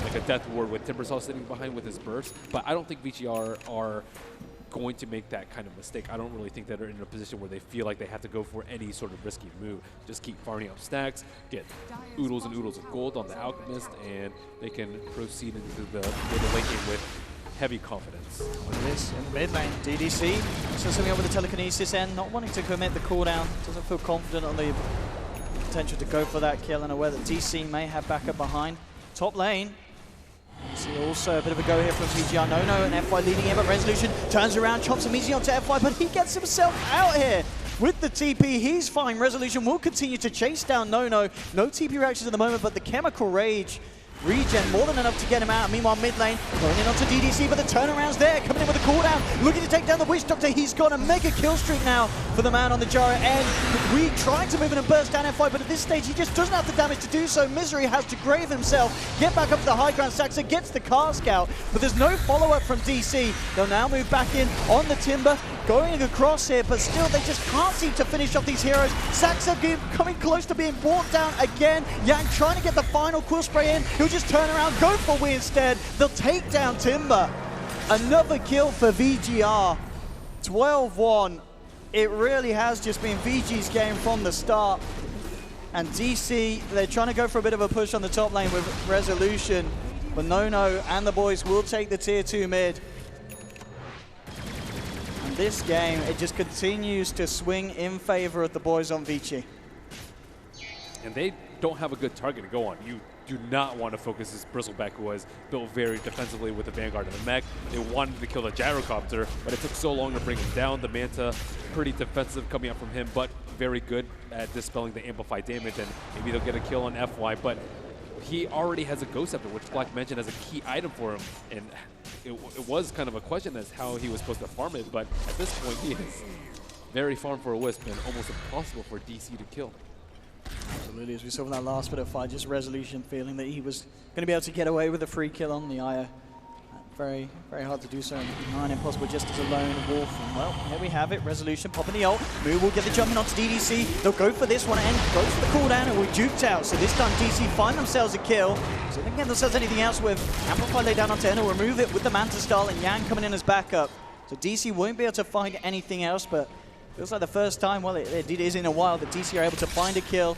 [SPEAKER 6] like a death ward with Timbersaw sitting behind with his burst. But I don't think VGR are going to make that kind of mistake. I don't really think that they're in a position where they feel like they have to go for any sort of risky move. Just keep farming up stacks, get oodles and oodles of gold on the Alchemist, and they can proceed into the late game with heavy confidence.
[SPEAKER 5] Look at this in the mid lane. DDC still something up with the telekinesis end, not wanting to commit the cooldown. Doesn't feel confident on the potential to go for that kill, and aware that DC may have backup behind. Top lane. See also a bit of a go here from VGR. No, and FY leading in, but Resolution turns around, chops immediately onto FY, but he gets himself out here. With the TP, he's fine. Resolution will continue to chase down No TP reactions at the moment, but the Chemical Rage regen more than enough to get him out. Meanwhile, mid lane going in onto DDC, but the turnaround's there. Coming in with a cooldown, looking to take down the Witch Doctor. He's got a mega kill streak now for the man on the gyro end. We trying to move in and burst down F5, but at this stage he just doesn't have the damage to do so. Misery has to grave himself, get back up to the high ground. Saxa gets the cask out, but there's no follow-up from DC. They'll now move back in on the Timber, going across here, but still they just can't seem to finish off these heroes. Saxa coming close to being brought down again. Yang trying to get the final quill spray in. He'll just turn around, go for Wii instead. They'll take down Timber. Another kill for VGR. 12-1. It really has just been VG's game from the start. And DC, they're trying to go for a bit of a push on the top lane with Resolution. But No and the boys will take the tier 2 mid. And this game, it just continues to swing in favor of the boys on Vici.
[SPEAKER 6] And they don't have a good target to go on. You do not want to focus this Bristleback, who was built very defensively with the Vanguard and the mech. They wanted to kill the Gyrocopter, but it took so long to bring him down. The Manta, pretty defensive coming up from him, but very good at dispelling the amplified damage, and maybe they'll get a kill on FY, but he already has a Ghost Scepter, which Black mentioned as a key item for him, and it was kind of a question as how he was supposed to farm it, but at this point he is very farm for a Wisp and almost impossible for DC to kill.
[SPEAKER 5] Absolutely, as we saw in that last bit of fight, just Resolution feeling that he was going to be able to get away with a free kill on the Io. Very, very hard to do so. 9 impossible just as a lone wolf. And well, here we have it. Resolution popping the ult. Moo will get the jumping onto DDC. They'll go for this one and goes for the cooldown and we're duped out. So this time DC find themselves a kill. So they can get themselves anything else with Amplify lay down onto Enno, remove it with the Manta Style and Yang coming in as backup. So DC won't be able to find anything else, but feels like the first time, well, it is in a while that DC are able to find a kill.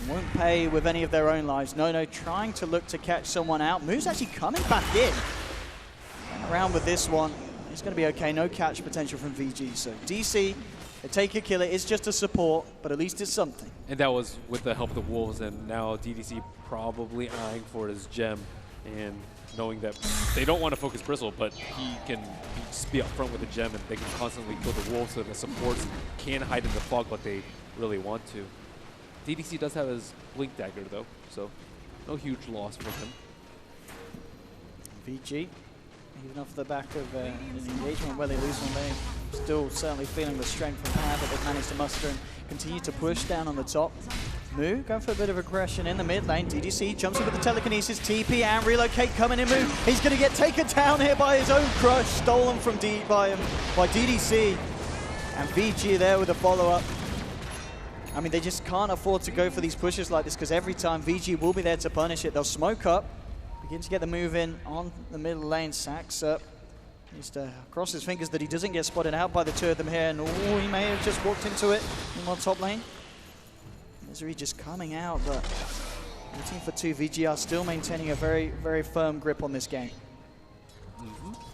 [SPEAKER 5] Won't pay with any of their own lives. No, trying to look to catch someone out. Moo's actually coming back in. Around with this one. It's going to be okay. No catch potential from VG. So DC, they take a kill. It is just a support, but at least it's something.
[SPEAKER 6] And that was with the help of the Wolves, and now DDC probably eyeing for his gem and knowing that they don't want to focus Bristle, but he can just be up front with the gem and they can constantly kill the Wolves so the supports can hide in the fog like they really want to. DDC does have his Blink Dagger though, so no huge loss for him.
[SPEAKER 5] VG, even off the back of an engagement where they lose one leg, still certainly feeling the strength from that they've managed to muster and continue to push down on the top. Moo going for a bit of aggression in the mid lane. DDC jumps in with the telekinesis, TP and relocate coming in. Moo, he's going to get taken down here by his own crush, stolen from by DDC. And VG there with a follow-up. I mean, they just can't afford to go for these pushes like this because every time VG will be there to punish it. They'll smoke up, begin to get the move in on the middle lane. Sacks up. Needs to cross his fingers that he doesn't get spotted out by the two of them here. And oh, he may have just walked into it in one top lane. Misery just coming out, but waiting for 2. VGR still maintaining a very, very firm grip on this game.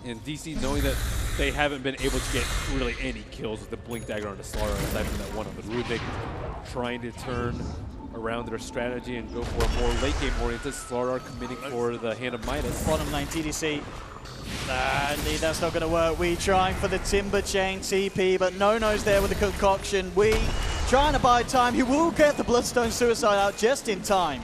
[SPEAKER 6] And DC, knowing that they haven't been able to get really any kills with the Blink Dagger on the Slara, aside from that one on the Rubik, trying to turn around their strategy and go for a more late game oriented. Slara committing for the Hand of Midas.
[SPEAKER 5] Bottom lane, TDC. Indeed, that's not going to work. We trying for the Timber Chain TP, but No's there with the concoction. We trying to buy time. He will get the Bloodstone Suicide out just in time.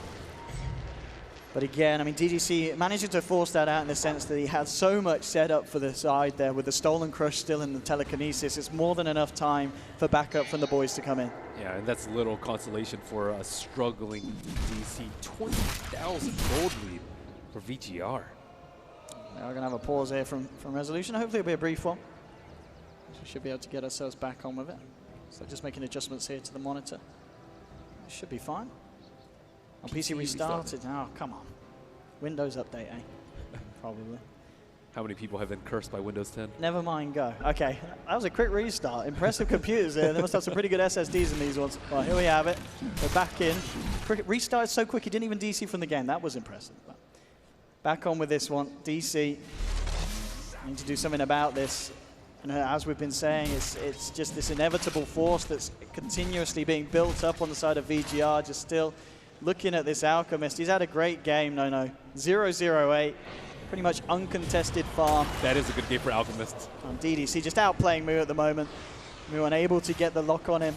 [SPEAKER 5] But again, I mean, DDC managing to force that out in the sense that he had so much set up for the side there with the Stolen Crush still in the telekinesis. It's more than enough time for backup from the boys to come in.
[SPEAKER 6] Yeah, and that's little consolation for a struggling DC. 20,000 gold lead for VGR.
[SPEAKER 5] Now we're going to have a pause here from Resolution. Hopefully it'll be a brief one. So we should be able to get ourselves back on with it. So just making adjustments here to the monitor. Should be fine. Oh, PC restarted. Oh, come on. Windows update, eh? Probably.
[SPEAKER 6] How many people have been cursed by Windows 10?
[SPEAKER 5] Never mind, go. Okay, that was a quick restart. Impressive computers there. They must have some pretty good SSDs in these ones. Well, here we have it. We're back in. Restarted so quick, he didn't even DC from the game. That was impressive. But back on with this one. DC, need to do something about this. And as we've been saying, it's just this inevitable force that's continuously being built up on the side of VGR, just still looking at this Alchemist. He's had a great game, No. 0-0-8. Pretty much uncontested farm.
[SPEAKER 6] That is a good game for Alchemist.
[SPEAKER 5] And DDC just outplaying Moo at the moment. Moo unable to get the lock on him.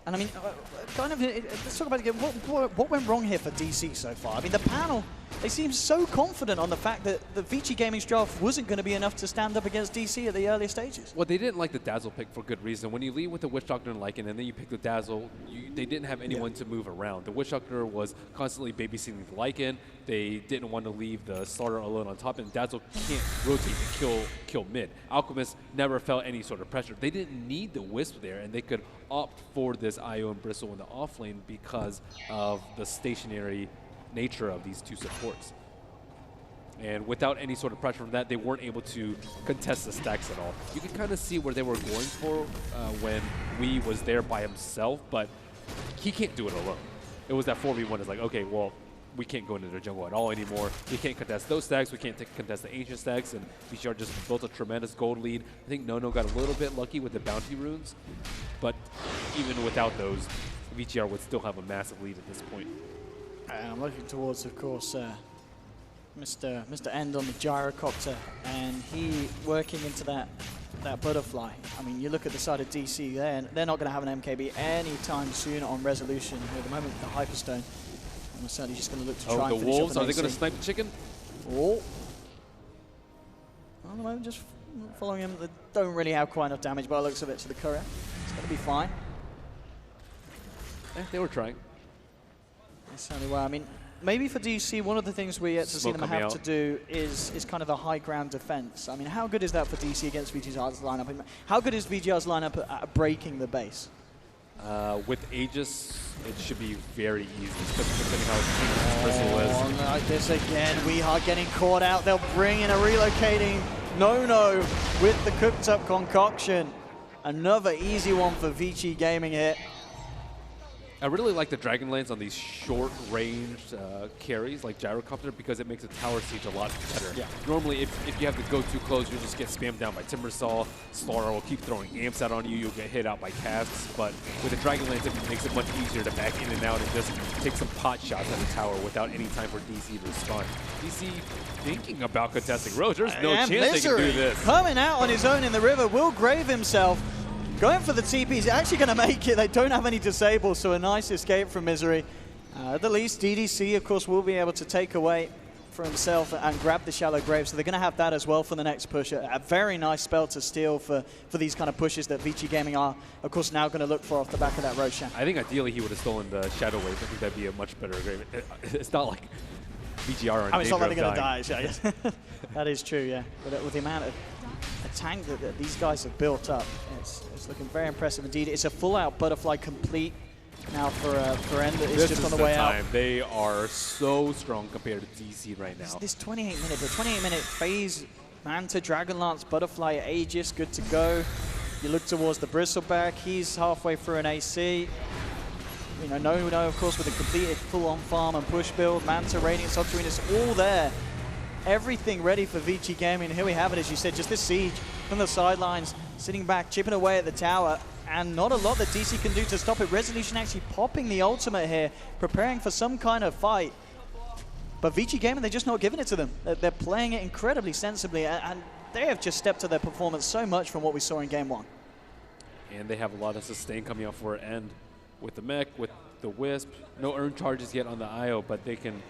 [SPEAKER 5] And I mean, let's talk about it again. What went wrong here for DC so far? I mean, the panel they seem so confident on the fact that the Vici Gaming's draft wasn't going to be enough to stand up against DC at the earlier stages.
[SPEAKER 6] Well, they didn't like the Dazzle pick for good reason. When you lead with the Witch Doctor and Lycan, and then you pick the Dazzle, they didn't have anyone to move around. The Witch Doctor was constantly babysitting the Lycan. They didn't want to leave the starter alone on top, and Dazzle can't rotate and kill mid. Alchemist never felt any sort of pressure. They didn't need the Wisp there, and they could opt for this IO and Bristle in the off lane because of the stationary nature of these two supports. And without any sort of pressure from that, they weren't able to contest the stacks at all. You can kind of see where they were going for when Wii was there by himself, but he can't do it alone. It was that 4v1. It's like, okay, well, we can't go into the jungle at all anymore. We can't contest those stacks. We can't contest the ancient stacks, and VCR just built a tremendous gold lead. I think Nono got a little bit lucky with the bounty runes, but even without those, VGR would still have a massive lead at this point.
[SPEAKER 5] And I'm looking towards, of course, Mr. End on the gyrocopter, and he working into that butterfly. I mean, you look at the side of DC there, and they're not going to have an MKB anytime soon on Resolution. At the moment, with the Hyperstone, and we're certainly just going to look to try and
[SPEAKER 6] the
[SPEAKER 5] finish
[SPEAKER 6] wolves,
[SPEAKER 5] up
[SPEAKER 6] are
[SPEAKER 5] an
[SPEAKER 6] they going to
[SPEAKER 5] AC.
[SPEAKER 6] snipe the chicken?
[SPEAKER 5] Oh. At the moment, just following him. They don't really have quite enough damage by the looks of it to the courier. It's going to be fine.
[SPEAKER 6] They were trying.
[SPEAKER 5] That's certainly well. I mean, maybe for DC, one of the things we're yet to see
[SPEAKER 6] Smoke
[SPEAKER 5] them
[SPEAKER 6] coming
[SPEAKER 5] have
[SPEAKER 6] out.
[SPEAKER 5] to do is kind of the high ground defense. I mean, how good is that for DC against VGR's lineup? How good is VGR's lineup at breaking the base?
[SPEAKER 6] With Aegis, it should be very easy, depending how Bristle is.
[SPEAKER 5] Oh, like this again. We are getting caught out. They'll bring in a relocating Nono with the cooked up concoction. Another easy one for Vici Gaming here.
[SPEAKER 6] I really like the Dragonlance on these short-range carries like Gyrocopter because it makes a tower siege a lot better.
[SPEAKER 5] Yeah.
[SPEAKER 6] Normally, if you have to go too close, you'll just get spammed down by Timbersaw. Slaughter will keep throwing amps out on you. You'll get hit out by casts. But with the Dragonlance, it makes it much easier to back in and out and just take some pot shots at the tower without any time for DC to respond. DC thinking about contesting Roach. There's no
[SPEAKER 5] And
[SPEAKER 6] chance they can do
[SPEAKER 5] Misery
[SPEAKER 6] this.
[SPEAKER 5] coming out on his own in the river, will grave himself. Going for the TP, he's actually going to make it. They don't have any disables, so a nice escape from Misery. At the least, DDC, of course, will be able to take away for himself and grab the shallow grave, so they're going to have that as well for the next push. A very nice spell to steal for these kind of pushes that Vici Gaming are, of course, now going to look for off the back of that Roshan.
[SPEAKER 6] I think ideally he would have stolen the Shadow Wave. I think that'd be a much better grave. It's not like VGR are in
[SPEAKER 5] I mean, it's not
[SPEAKER 6] danger
[SPEAKER 5] that they're
[SPEAKER 6] of
[SPEAKER 5] going to
[SPEAKER 6] dying.
[SPEAKER 5] die. Yeah, that is true, yeah. But with the amount of a tank that these guys have built up, it's looking very impressive indeed. It's a full-out butterfly complete now for End. It's
[SPEAKER 6] This
[SPEAKER 5] just
[SPEAKER 6] is
[SPEAKER 5] on the
[SPEAKER 6] the
[SPEAKER 5] way
[SPEAKER 6] time.
[SPEAKER 5] out.
[SPEAKER 6] They are so strong compared to DC right now.
[SPEAKER 5] This 28-minute phase, Manta, Dragonlance, Butterfly, Aegis, good to go. You look towards the Bristleback. He's halfway through an AC. You know, Nono, of course, with a completed full-on farm and push build. Manta, Radiant, Subterraneous, all there. Everything ready for Vici Gaming. Here we have it, as you said, just this siege from the sidelines, sitting back, chipping away at the tower, and not a lot that DC can do to stop it. Resolution actually popping the ultimate here, preparing for some kind of fight. But Vici Gaming, they're just not giving it to them. They're playing it incredibly sensibly, and they have just stepped to their performance so much from what we saw in Game 1.
[SPEAKER 6] And they have a lot of sustain coming out for End with the mech, with the Wisp. No earn charges yet on the IO, but they can...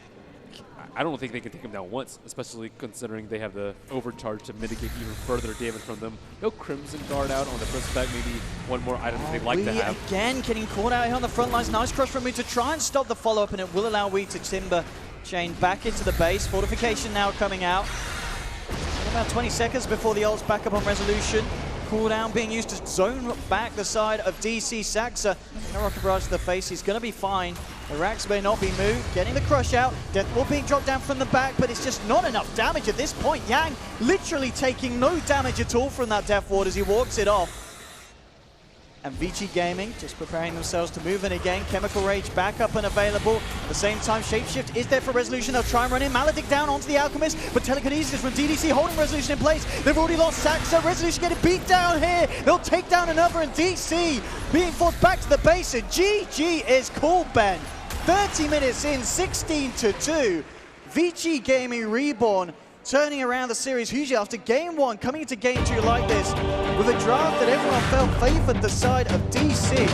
[SPEAKER 6] I don't think they can take him down once, especially considering they have the overcharge to mitigate even further damage from them. No Crimson Guard out on the Bristleback, maybe one more item that they'd like to have.
[SPEAKER 5] Again getting caught out here on the front lines. Nice crush from me to try and stop the follow-up, and it will allow Wee to timber chain back into the base. Fortification now coming out. About 20 seconds before the ult's back up on Resolution. Cooldown being used to zone back the side of DC. Saxa, no rocket barrage to the face. He's going to be fine. The racks may not be moved. Getting the crush out. Death Ward being dropped down from the back, but it's just not enough damage at this point. Yang literally taking no damage at all from that Death Ward as he walks it off. And Vici Gaming just preparing themselves to move in again. Chemical Rage back up and available. At the same time, Shapeshift is there for Resolution. They'll try and run in. Maledict down onto the Alchemist, but Telekinesis from DDC holding Resolution in place. They've already lost Saxa. Resolution getting beat down here. They'll take down another, and DC being forced back to the base. And GG is called, Ben. 30 minutes in, 16-2. Vici Gaming Reborn turning around the series hugely after Game 1, coming into Game 2 like this, with a draft that everyone felt favored the side of DC.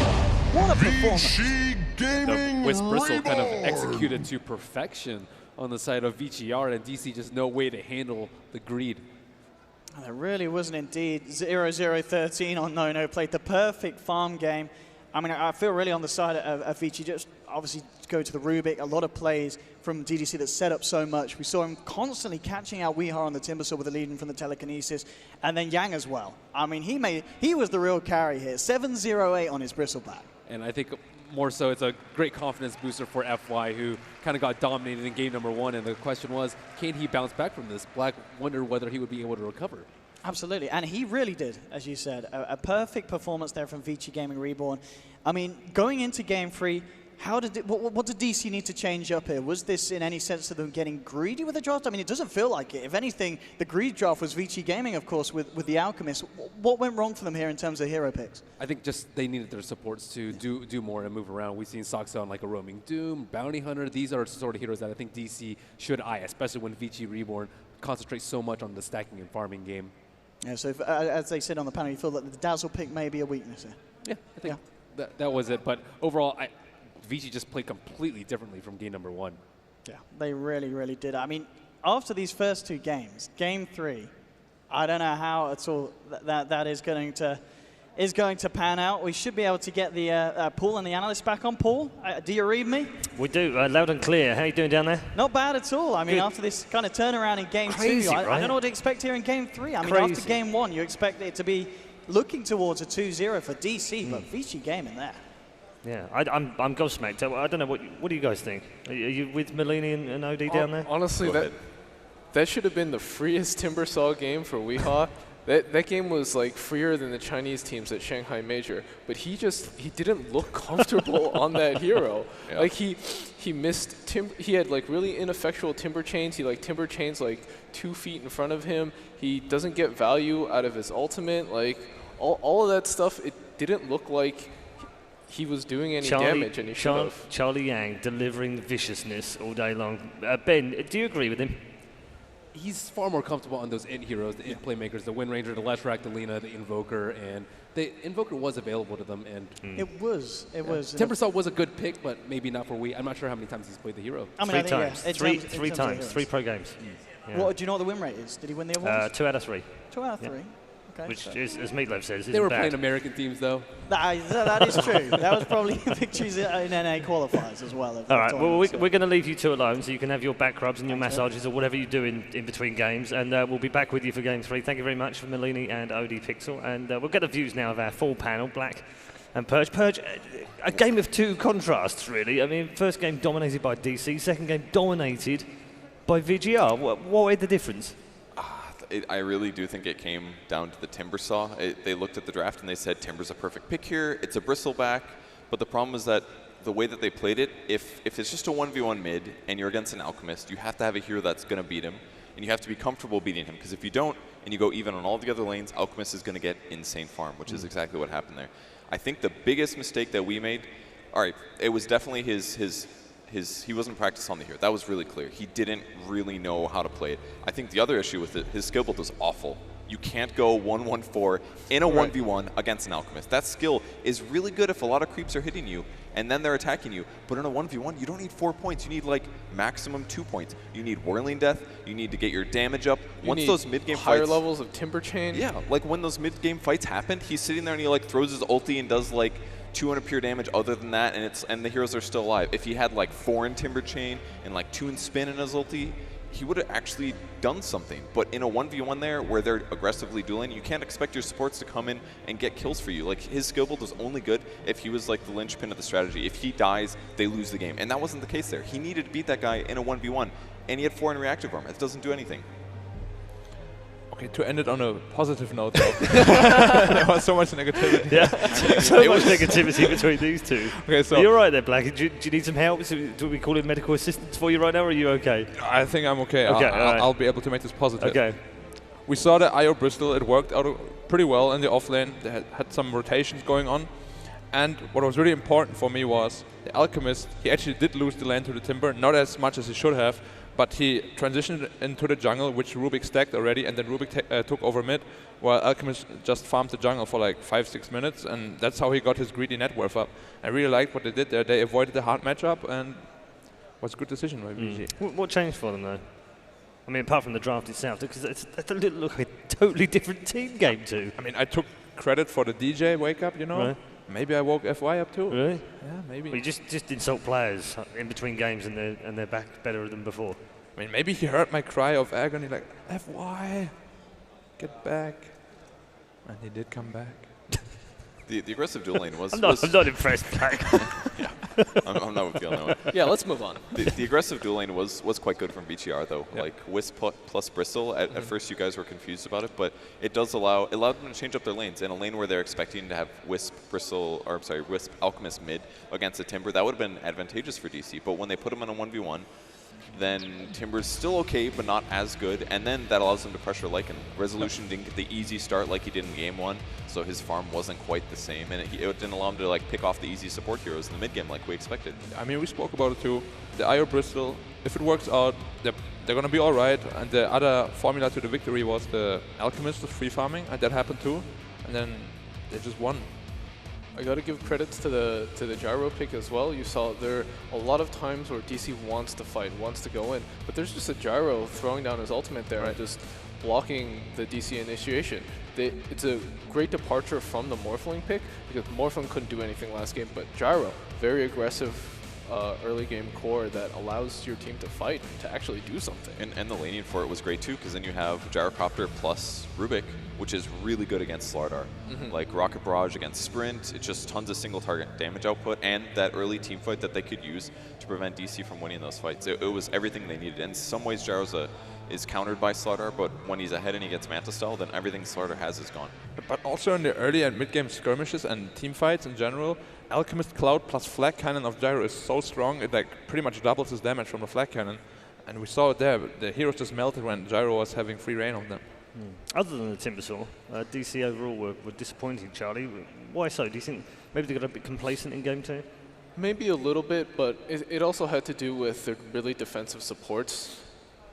[SPEAKER 5] What a performance.
[SPEAKER 7] Vici Gaming
[SPEAKER 6] The Wisp Bristle kind of
[SPEAKER 7] Reborn.
[SPEAKER 6] executed to perfection on the side of VCR, and DC just no way to handle the greed.
[SPEAKER 5] There really wasn't indeed. 0-0-13 on No. Played the perfect farm game. I mean, I feel really on the side of Vici. Just obviously go to the Rubik. A lot of plays from DDC that set up so much. We saw him constantly catching out Weehaw on the Timbersaw with the lead in from the telekinesis, and then Yang as well. I mean, he was the real carry here. 7-0-8 on his bristleback.
[SPEAKER 6] And I think more so it's a great confidence booster for FY, who kind of got dominated in game number 1. And the question was, can he bounce back from this? Black wondered whether he would be able to recover.
[SPEAKER 5] Absolutely, and he really did, as you said. A perfect performance there from Vici Gaming Reborn. I mean, going into game 3, what did DC need to change up here? Was this in any sense of them getting greedy with the draft? I mean, it doesn't feel like it. If anything, the greed draft was Vici Gaming, of course, with the Alchemist. What went wrong for them here in terms of hero picks?
[SPEAKER 6] I think just they needed their supports to do more and move around. We've seen Soxa on like a Roaming Doom, Bounty Hunter. These are sort of heroes that I think DC should eye, especially when Vici Reborn concentrates so much on the stacking and farming game.
[SPEAKER 5] Yeah, so as they said on the panel, you feel that the Dazzle pick may be a weakness here.
[SPEAKER 6] Yeah, I think that was it. But overall, Vici just played completely differently from game number 1.
[SPEAKER 5] Yeah, they really, really did. I mean, after these first 2 games, game 3, I don't know how at all that is going to pan out. We should be able to get the Paul and the analyst back on. Paul, do you read me?
[SPEAKER 2] We do, loud and clear. How are you doing down there?
[SPEAKER 5] Not bad at all. I mean,
[SPEAKER 2] Good.
[SPEAKER 5] after this kind of turnaround in game 2,
[SPEAKER 2] Right?
[SPEAKER 5] I don't know what to expect here in game 3. I mean,
[SPEAKER 2] Crazy.
[SPEAKER 5] after game 1, you expect it to be looking towards a 2-0 for DC, but Vici Gaming there.
[SPEAKER 2] Yeah, I'm gobsmacked. I don't know, what do you guys think? Are you with Melini and OD down there?
[SPEAKER 1] Honestly, that should have been the freest Timbersaw game for Weehaw. That game was like freer than the Chinese teams at Shanghai Major, but he didn't look comfortable on that hero. Yeah. Like he missed he had like really ineffectual timber chains. He like timber chains like 2 feet in front of him. He doesn't get value out of his ultimate. Like all of that stuff, it didn't look like he was doing any damage, and he should have.
[SPEAKER 2] Charlie Yang delivering viciousness all day long. Ben, do you agree with him?
[SPEAKER 6] He's far more comfortable on those int heroes, the int playmakers, the Wind Ranger, the Leshrac, the Lina, the Invoker, and the Invoker was available to them. And
[SPEAKER 5] It was.
[SPEAKER 6] Timbersaw was a good pick, but maybe not for I'm not sure how many times he's played the hero.
[SPEAKER 5] I mean,
[SPEAKER 2] 3 times. Three times. 3 pro games. Yeah.
[SPEAKER 5] What, do you know what the win rate is? Did he win the awards?
[SPEAKER 2] 2 out of 3.
[SPEAKER 5] 2 out of 3. Okay,
[SPEAKER 2] Which is, as Meatloaf says,
[SPEAKER 6] they were
[SPEAKER 2] bad.
[SPEAKER 6] playing American teams, though.
[SPEAKER 5] That is true. That was probably victories in NA qualifiers as well.
[SPEAKER 2] All right, well, we're going to leave you 2 alone, so you can have your back rubs and your massages or whatever you do in between games, and we'll be back with you for game 3. Thank you very much for Melini and OD Pixel, and we'll get the views now of our full panel, Black and Purge. Purge, a game of 2 contrasts, really. I mean, first game dominated by DC, second game dominated by VGR. What was the difference?
[SPEAKER 3] I really do think it came down to the Timbersaw. They looked at the draft and they said, Timber's a perfect pick here. It's a bristleback. But the problem is that the way that they played it, if it's just a 1v1 mid and you're against an Alchemist, you have to have a hero that's going to beat him. And you have to be comfortable beating him. Because if you don't, and you go even on all the other lanes, Alchemist is going to get insane farm, which is exactly what happened there. I think the biggest mistake that we made, all right, it was definitely he wasn't practiced on the hero. That was really clear. He didn't really know how to play it. I think the other issue with it, his skill build was awful. You can't go 1-1-4 in a 1v1 against an Alchemist. That skill is really good if a lot of creeps are hitting you and then they're attacking you. But in a 1v1, you don't need 4 points. You need like maximum 2 points. You need Whirling Death. You need to get your damage up. Once those mid-game fights,
[SPEAKER 1] higher levels of Timber Chain.
[SPEAKER 3] Yeah, like when those mid-game fights happened, he's sitting there and he like throws his ulti and does like 200 pure damage other than that, and the heroes are still alive. If he had like 4 in Timber Chain and like 2 in Spin in his ulti, he would have actually done something. But in a 1v1 there, where they're aggressively dueling, you can't expect your supports to come in and get kills for you. Like, his skill build was only good if he was like the linchpin of the strategy. If he dies, they lose the game. And that wasn't the case there. He needed to beat that guy in a 1v1, and he had 4 in reactive armor. It doesn't do anything.
[SPEAKER 4] Okay, to end it on a positive note, though. There was so much negativity.
[SPEAKER 2] Yeah, so much negativity between these two. Okay, so you're right there, Black. Do you need some help? Do we call in medical assistance for you right now, or are you okay?
[SPEAKER 4] I think I'm okay.
[SPEAKER 2] Okay,
[SPEAKER 4] I'll be able to make this positive.
[SPEAKER 2] Okay.
[SPEAKER 4] We saw the IO Bristol. It worked out pretty well in the offlane. They had some rotations going on. And what was really important for me was the Alchemist, he actually did lose the lane to the Timber, not as much as he should have, but he transitioned into the jungle, which Rubik stacked already, and then Rubik took over mid, while Alchemist just farmed the jungle for like 5-6 minutes, and that's how he got his greedy net worth up. I really liked what they did there. They avoided the hard matchup, and was a good decision by Vici.
[SPEAKER 2] What changed for them though? I mean, apart from the draft itself, because that didn't look like a totally different team game too.
[SPEAKER 4] I mean, I took credit for the DJ wake up, you know.
[SPEAKER 2] Right.
[SPEAKER 4] Maybe I woke FY up too.
[SPEAKER 2] Really?
[SPEAKER 4] Yeah, maybe.
[SPEAKER 2] But you just insult players in between games and they're back better than before.
[SPEAKER 4] I mean, maybe he heard my cry of agony, like, FY, get back. And he did come back.
[SPEAKER 3] The aggressive dual lane was...
[SPEAKER 2] I'm not impressed, Black.
[SPEAKER 3] Yeah, I'm not with you on that one.
[SPEAKER 1] Yeah, let's move on.
[SPEAKER 3] The aggressive dual lane was quite good from VGR though.
[SPEAKER 4] Yep.
[SPEAKER 3] Like Wisp plus Bristol. At first you guys were confused about it, but it allowed them to change up their lanes. In a lane where they're expecting to have Wisp Alchemist mid against a Timber, that would have been advantageous for DC. But when they put them in a 1v1, then Timber's still okay, but not as good, and then that allows them to pressure Lycan. Resolution didn't get the easy start like he did in game 1, so his farm wasn't quite the same, and it didn't allow him to like pick off the easy support heroes in the mid game like we expected.
[SPEAKER 4] I mean, we spoke about it too. The IO Bristol, if it works out, they're going to be all right. And the other formula to the victory was the Alchemist was free farming, and that happened too. And then they just won.
[SPEAKER 1] I got to give credits to the gyro pick as well. You saw there a lot of times where DC wants to fight, wants to go in, but there's just a gyro throwing down his ultimate there and just blocking the DC initiation. It's a great departure from the Morphling pick because Morphling couldn't do anything last game, but gyro, very aggressive early game core that allows your team to fight and to actually do something.
[SPEAKER 3] And the laning for it was great too, because then you have Gyrocopter plus Rubik, which is really good against Slardar. Like Rocket Barrage against Sprint, it's just tons of single target damage output, and that early team fight that they could use to prevent DC from winning those fights. It was everything they needed. In some ways, Gyro's is countered by Slardar, but when he's ahead and he gets Manta Style, then everything Slardar has is gone.
[SPEAKER 4] But also in the early and mid-game skirmishes and team fights in general, Alchemist Cloud plus Flag Cannon of Gyro is so strong, it like pretty much doubles his damage from the Flag Cannon. And we saw it there, the heroes just melted when Gyro was having free reign on them.
[SPEAKER 2] Other than the Timbersaw, DC overall were disappointing, Charlie. Why so? Do you think maybe they got a bit complacent in game 2?
[SPEAKER 1] Maybe a little bit, but it also had to do with the really defensive supports.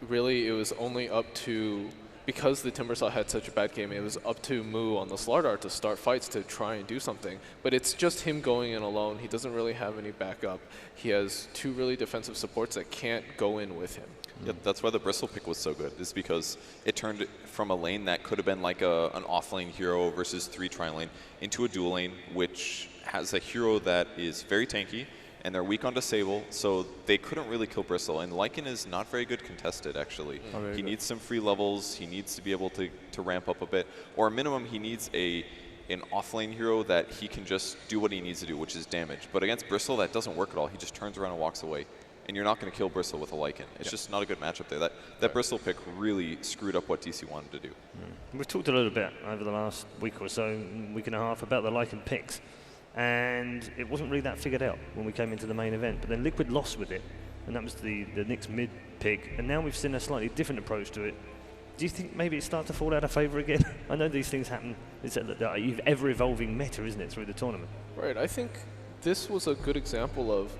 [SPEAKER 1] Really, it was only up to, because the Timbersaw had such a bad game, it was up to Moo on the Slardar to start fights to try and do something. But it's just him going in alone. He doesn't really have any backup. He has 2 really defensive supports that can't go in with him.
[SPEAKER 3] Yeah, that's why the Bristle pick was so good, is because it turned from a lane that could have been like an off-lane hero versus 3 tri-lane into a dual lane, which has a hero that is very tanky, and they're weak on Disable, so they couldn't really kill Bristle. And Lycan is not very good contested, actually. He needs some free levels, he needs to be able to ramp up a bit, or at minimum he needs an off-lane hero that he can just do what he needs to do, which is damage. But against Bristle, that doesn't work at all. He just turns around and walks away. And you're not going to kill Bristle with a Lycan. It's just not a good matchup there. That Bristle pick really screwed up what DC wanted to do.
[SPEAKER 2] We've talked a little bit over the last week or so, week and a half, about the Lycan picks. And it wasn't really that figured out when we came into the main event. But then Liquid lost with it, and that was the Nyx mid pick. And now we've seen a slightly different approach to it. Do you think maybe it starts to fall out of favour again? I know these things happen. It's an ever-evolving meta, isn't it, through the tournament?
[SPEAKER 1] Right, I think this was a good example of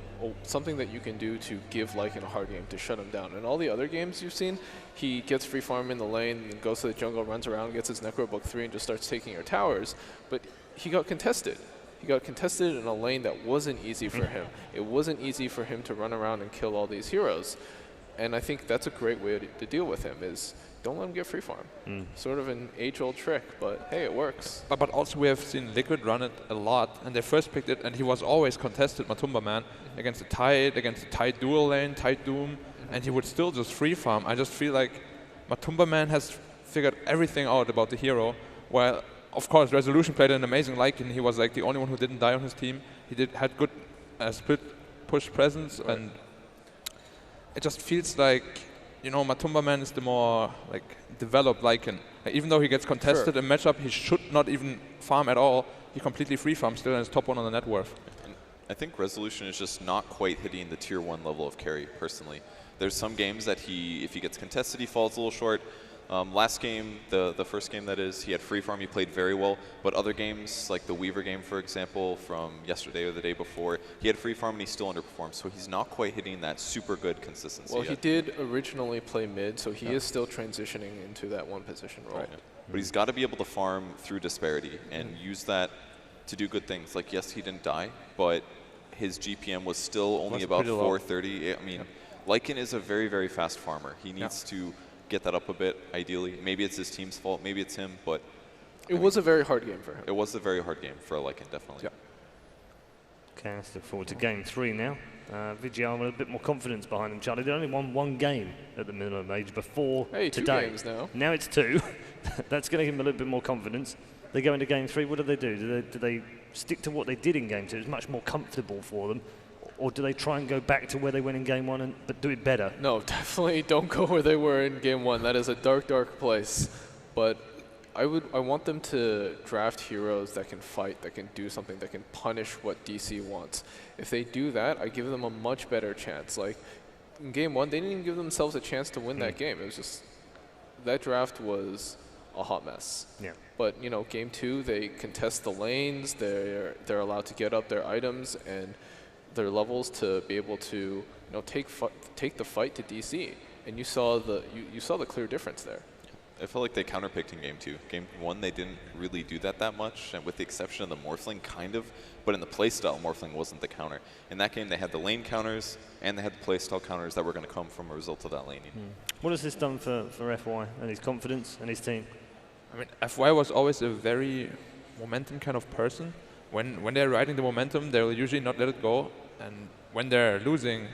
[SPEAKER 1] something that you can do to give Lycan a hard game, to shut him down. In all the other games you've seen, he gets free farm in the lane, and goes to the jungle, runs around, gets his Necro Book 3, and just starts taking your towers. But he got contested. He got contested in a lane that wasn't easy for him. It wasn't easy for him to run around and kill all these heroes. And I think that's a great way to deal with him, is don't let him get free farm. Sort of an age-old trick, but hey, it works.
[SPEAKER 4] But also we have seen Liquid run it a lot, and they first picked it, and he was always contested, Matumba Man, against the Tide dual lane, Tide Doom, and he would still just free farm. I just feel like Matumba Man has figured everything out about the hero, while of course Resolution played an amazing Lycan. He was like the only one who didn't die on his team. He had good split push presence, and it just feels like, you know, Matumba Man is the more like developed Lycan. Like, even though he gets contested in matchup, he should not even farm at all. He completely free farms still and is top 1 on the net worth.
[SPEAKER 3] And I think Resolution is just not quite hitting the tier 1 level of carry, personally. There's some games that if he gets contested, he falls a little short. Last game, the first game that is, he had free farm, he played very well, but other games, like the Weaver game, for example, from yesterday or the day before, he had free farm and he still underperformed, so he's not quite hitting that super good consistency
[SPEAKER 1] Well,
[SPEAKER 3] yet.
[SPEAKER 1] he did originally play mid, so he is still transitioning into that 1 position role.
[SPEAKER 3] Right. But he's got to be able to farm through disparity and use that to do good things. Like, yes, he didn't die, but his GPM was still only about 430. I mean, Lycan is a very, very fast farmer. He needs to get that up a bit, ideally. Maybe it's his team's fault, maybe it's him, but
[SPEAKER 1] It was a very hard game for him.
[SPEAKER 3] it was a very hard game for Lycan, definitely.
[SPEAKER 1] Yeah.
[SPEAKER 2] Okay, let's look forward to game 3 now. Vici with a bit more confidence behind them, Charlie. They only won 1 game at the minimum age before
[SPEAKER 1] Hey, 2
[SPEAKER 2] today.
[SPEAKER 1] games now.
[SPEAKER 2] Now it's 2. That's going to give them a little bit more confidence. They go into game 3. What do they do? Do they stick to what they did in game 2? It's much more comfortable for them. Or do they try and go back to where they went in game 1 but do it better?
[SPEAKER 1] No, definitely don't go where they were in game 1. That is a dark, dark place. But I want them to draft heroes that can fight, that can do something, that can punish what DC wants. If they do that, I give them a much better chance. Like in game 1, they didn't even give themselves a chance to win that game. It was just that draft was a hot mess.
[SPEAKER 2] Yeah.
[SPEAKER 1] But you know, game 2, they contest the lanes. They're allowed to get up their items and their levels to be able to take the fight to DC, and you saw the clear difference there.
[SPEAKER 3] I felt like they counterpicked in game 2. Game 1, they didn't really do that much, and with the exception of the Morphling, kind of. But in the playstyle, Morphling wasn't the counter. In that game, they had the lane counters, and they had the playstyle counters that were going to come from a result of that laning.
[SPEAKER 2] What has this done for FY and his confidence and his team?
[SPEAKER 4] I mean, FY was always a very momentum kind of person. When they're riding the momentum, they'll usually not let it go. And when they're losing,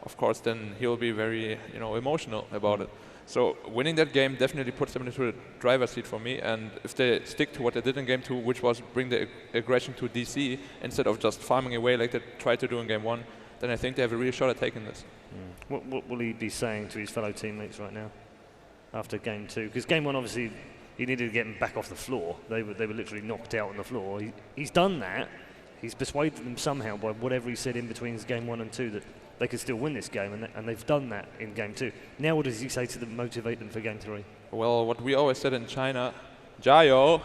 [SPEAKER 4] of course, then he'll be very, emotional about it. So winning that game definitely puts them into the driver's seat for me. And if they stick to what they did in game 2, which was bring the aggression to DC instead of just farming away like they tried to do in game 1, then I think they have a real shot at taking this.
[SPEAKER 2] What will he be saying to his fellow teammates right now after game 2? Because game 1, obviously, he needed to get them back off the floor. They were literally knocked out on the floor. He's done that. He's persuaded them somehow by whatever he said in between game 1 and 2 that they could still win this game, and they've done that in game 2. Now what does he say to them, motivate them for game 3?
[SPEAKER 4] Well, what we always said in China, 加油!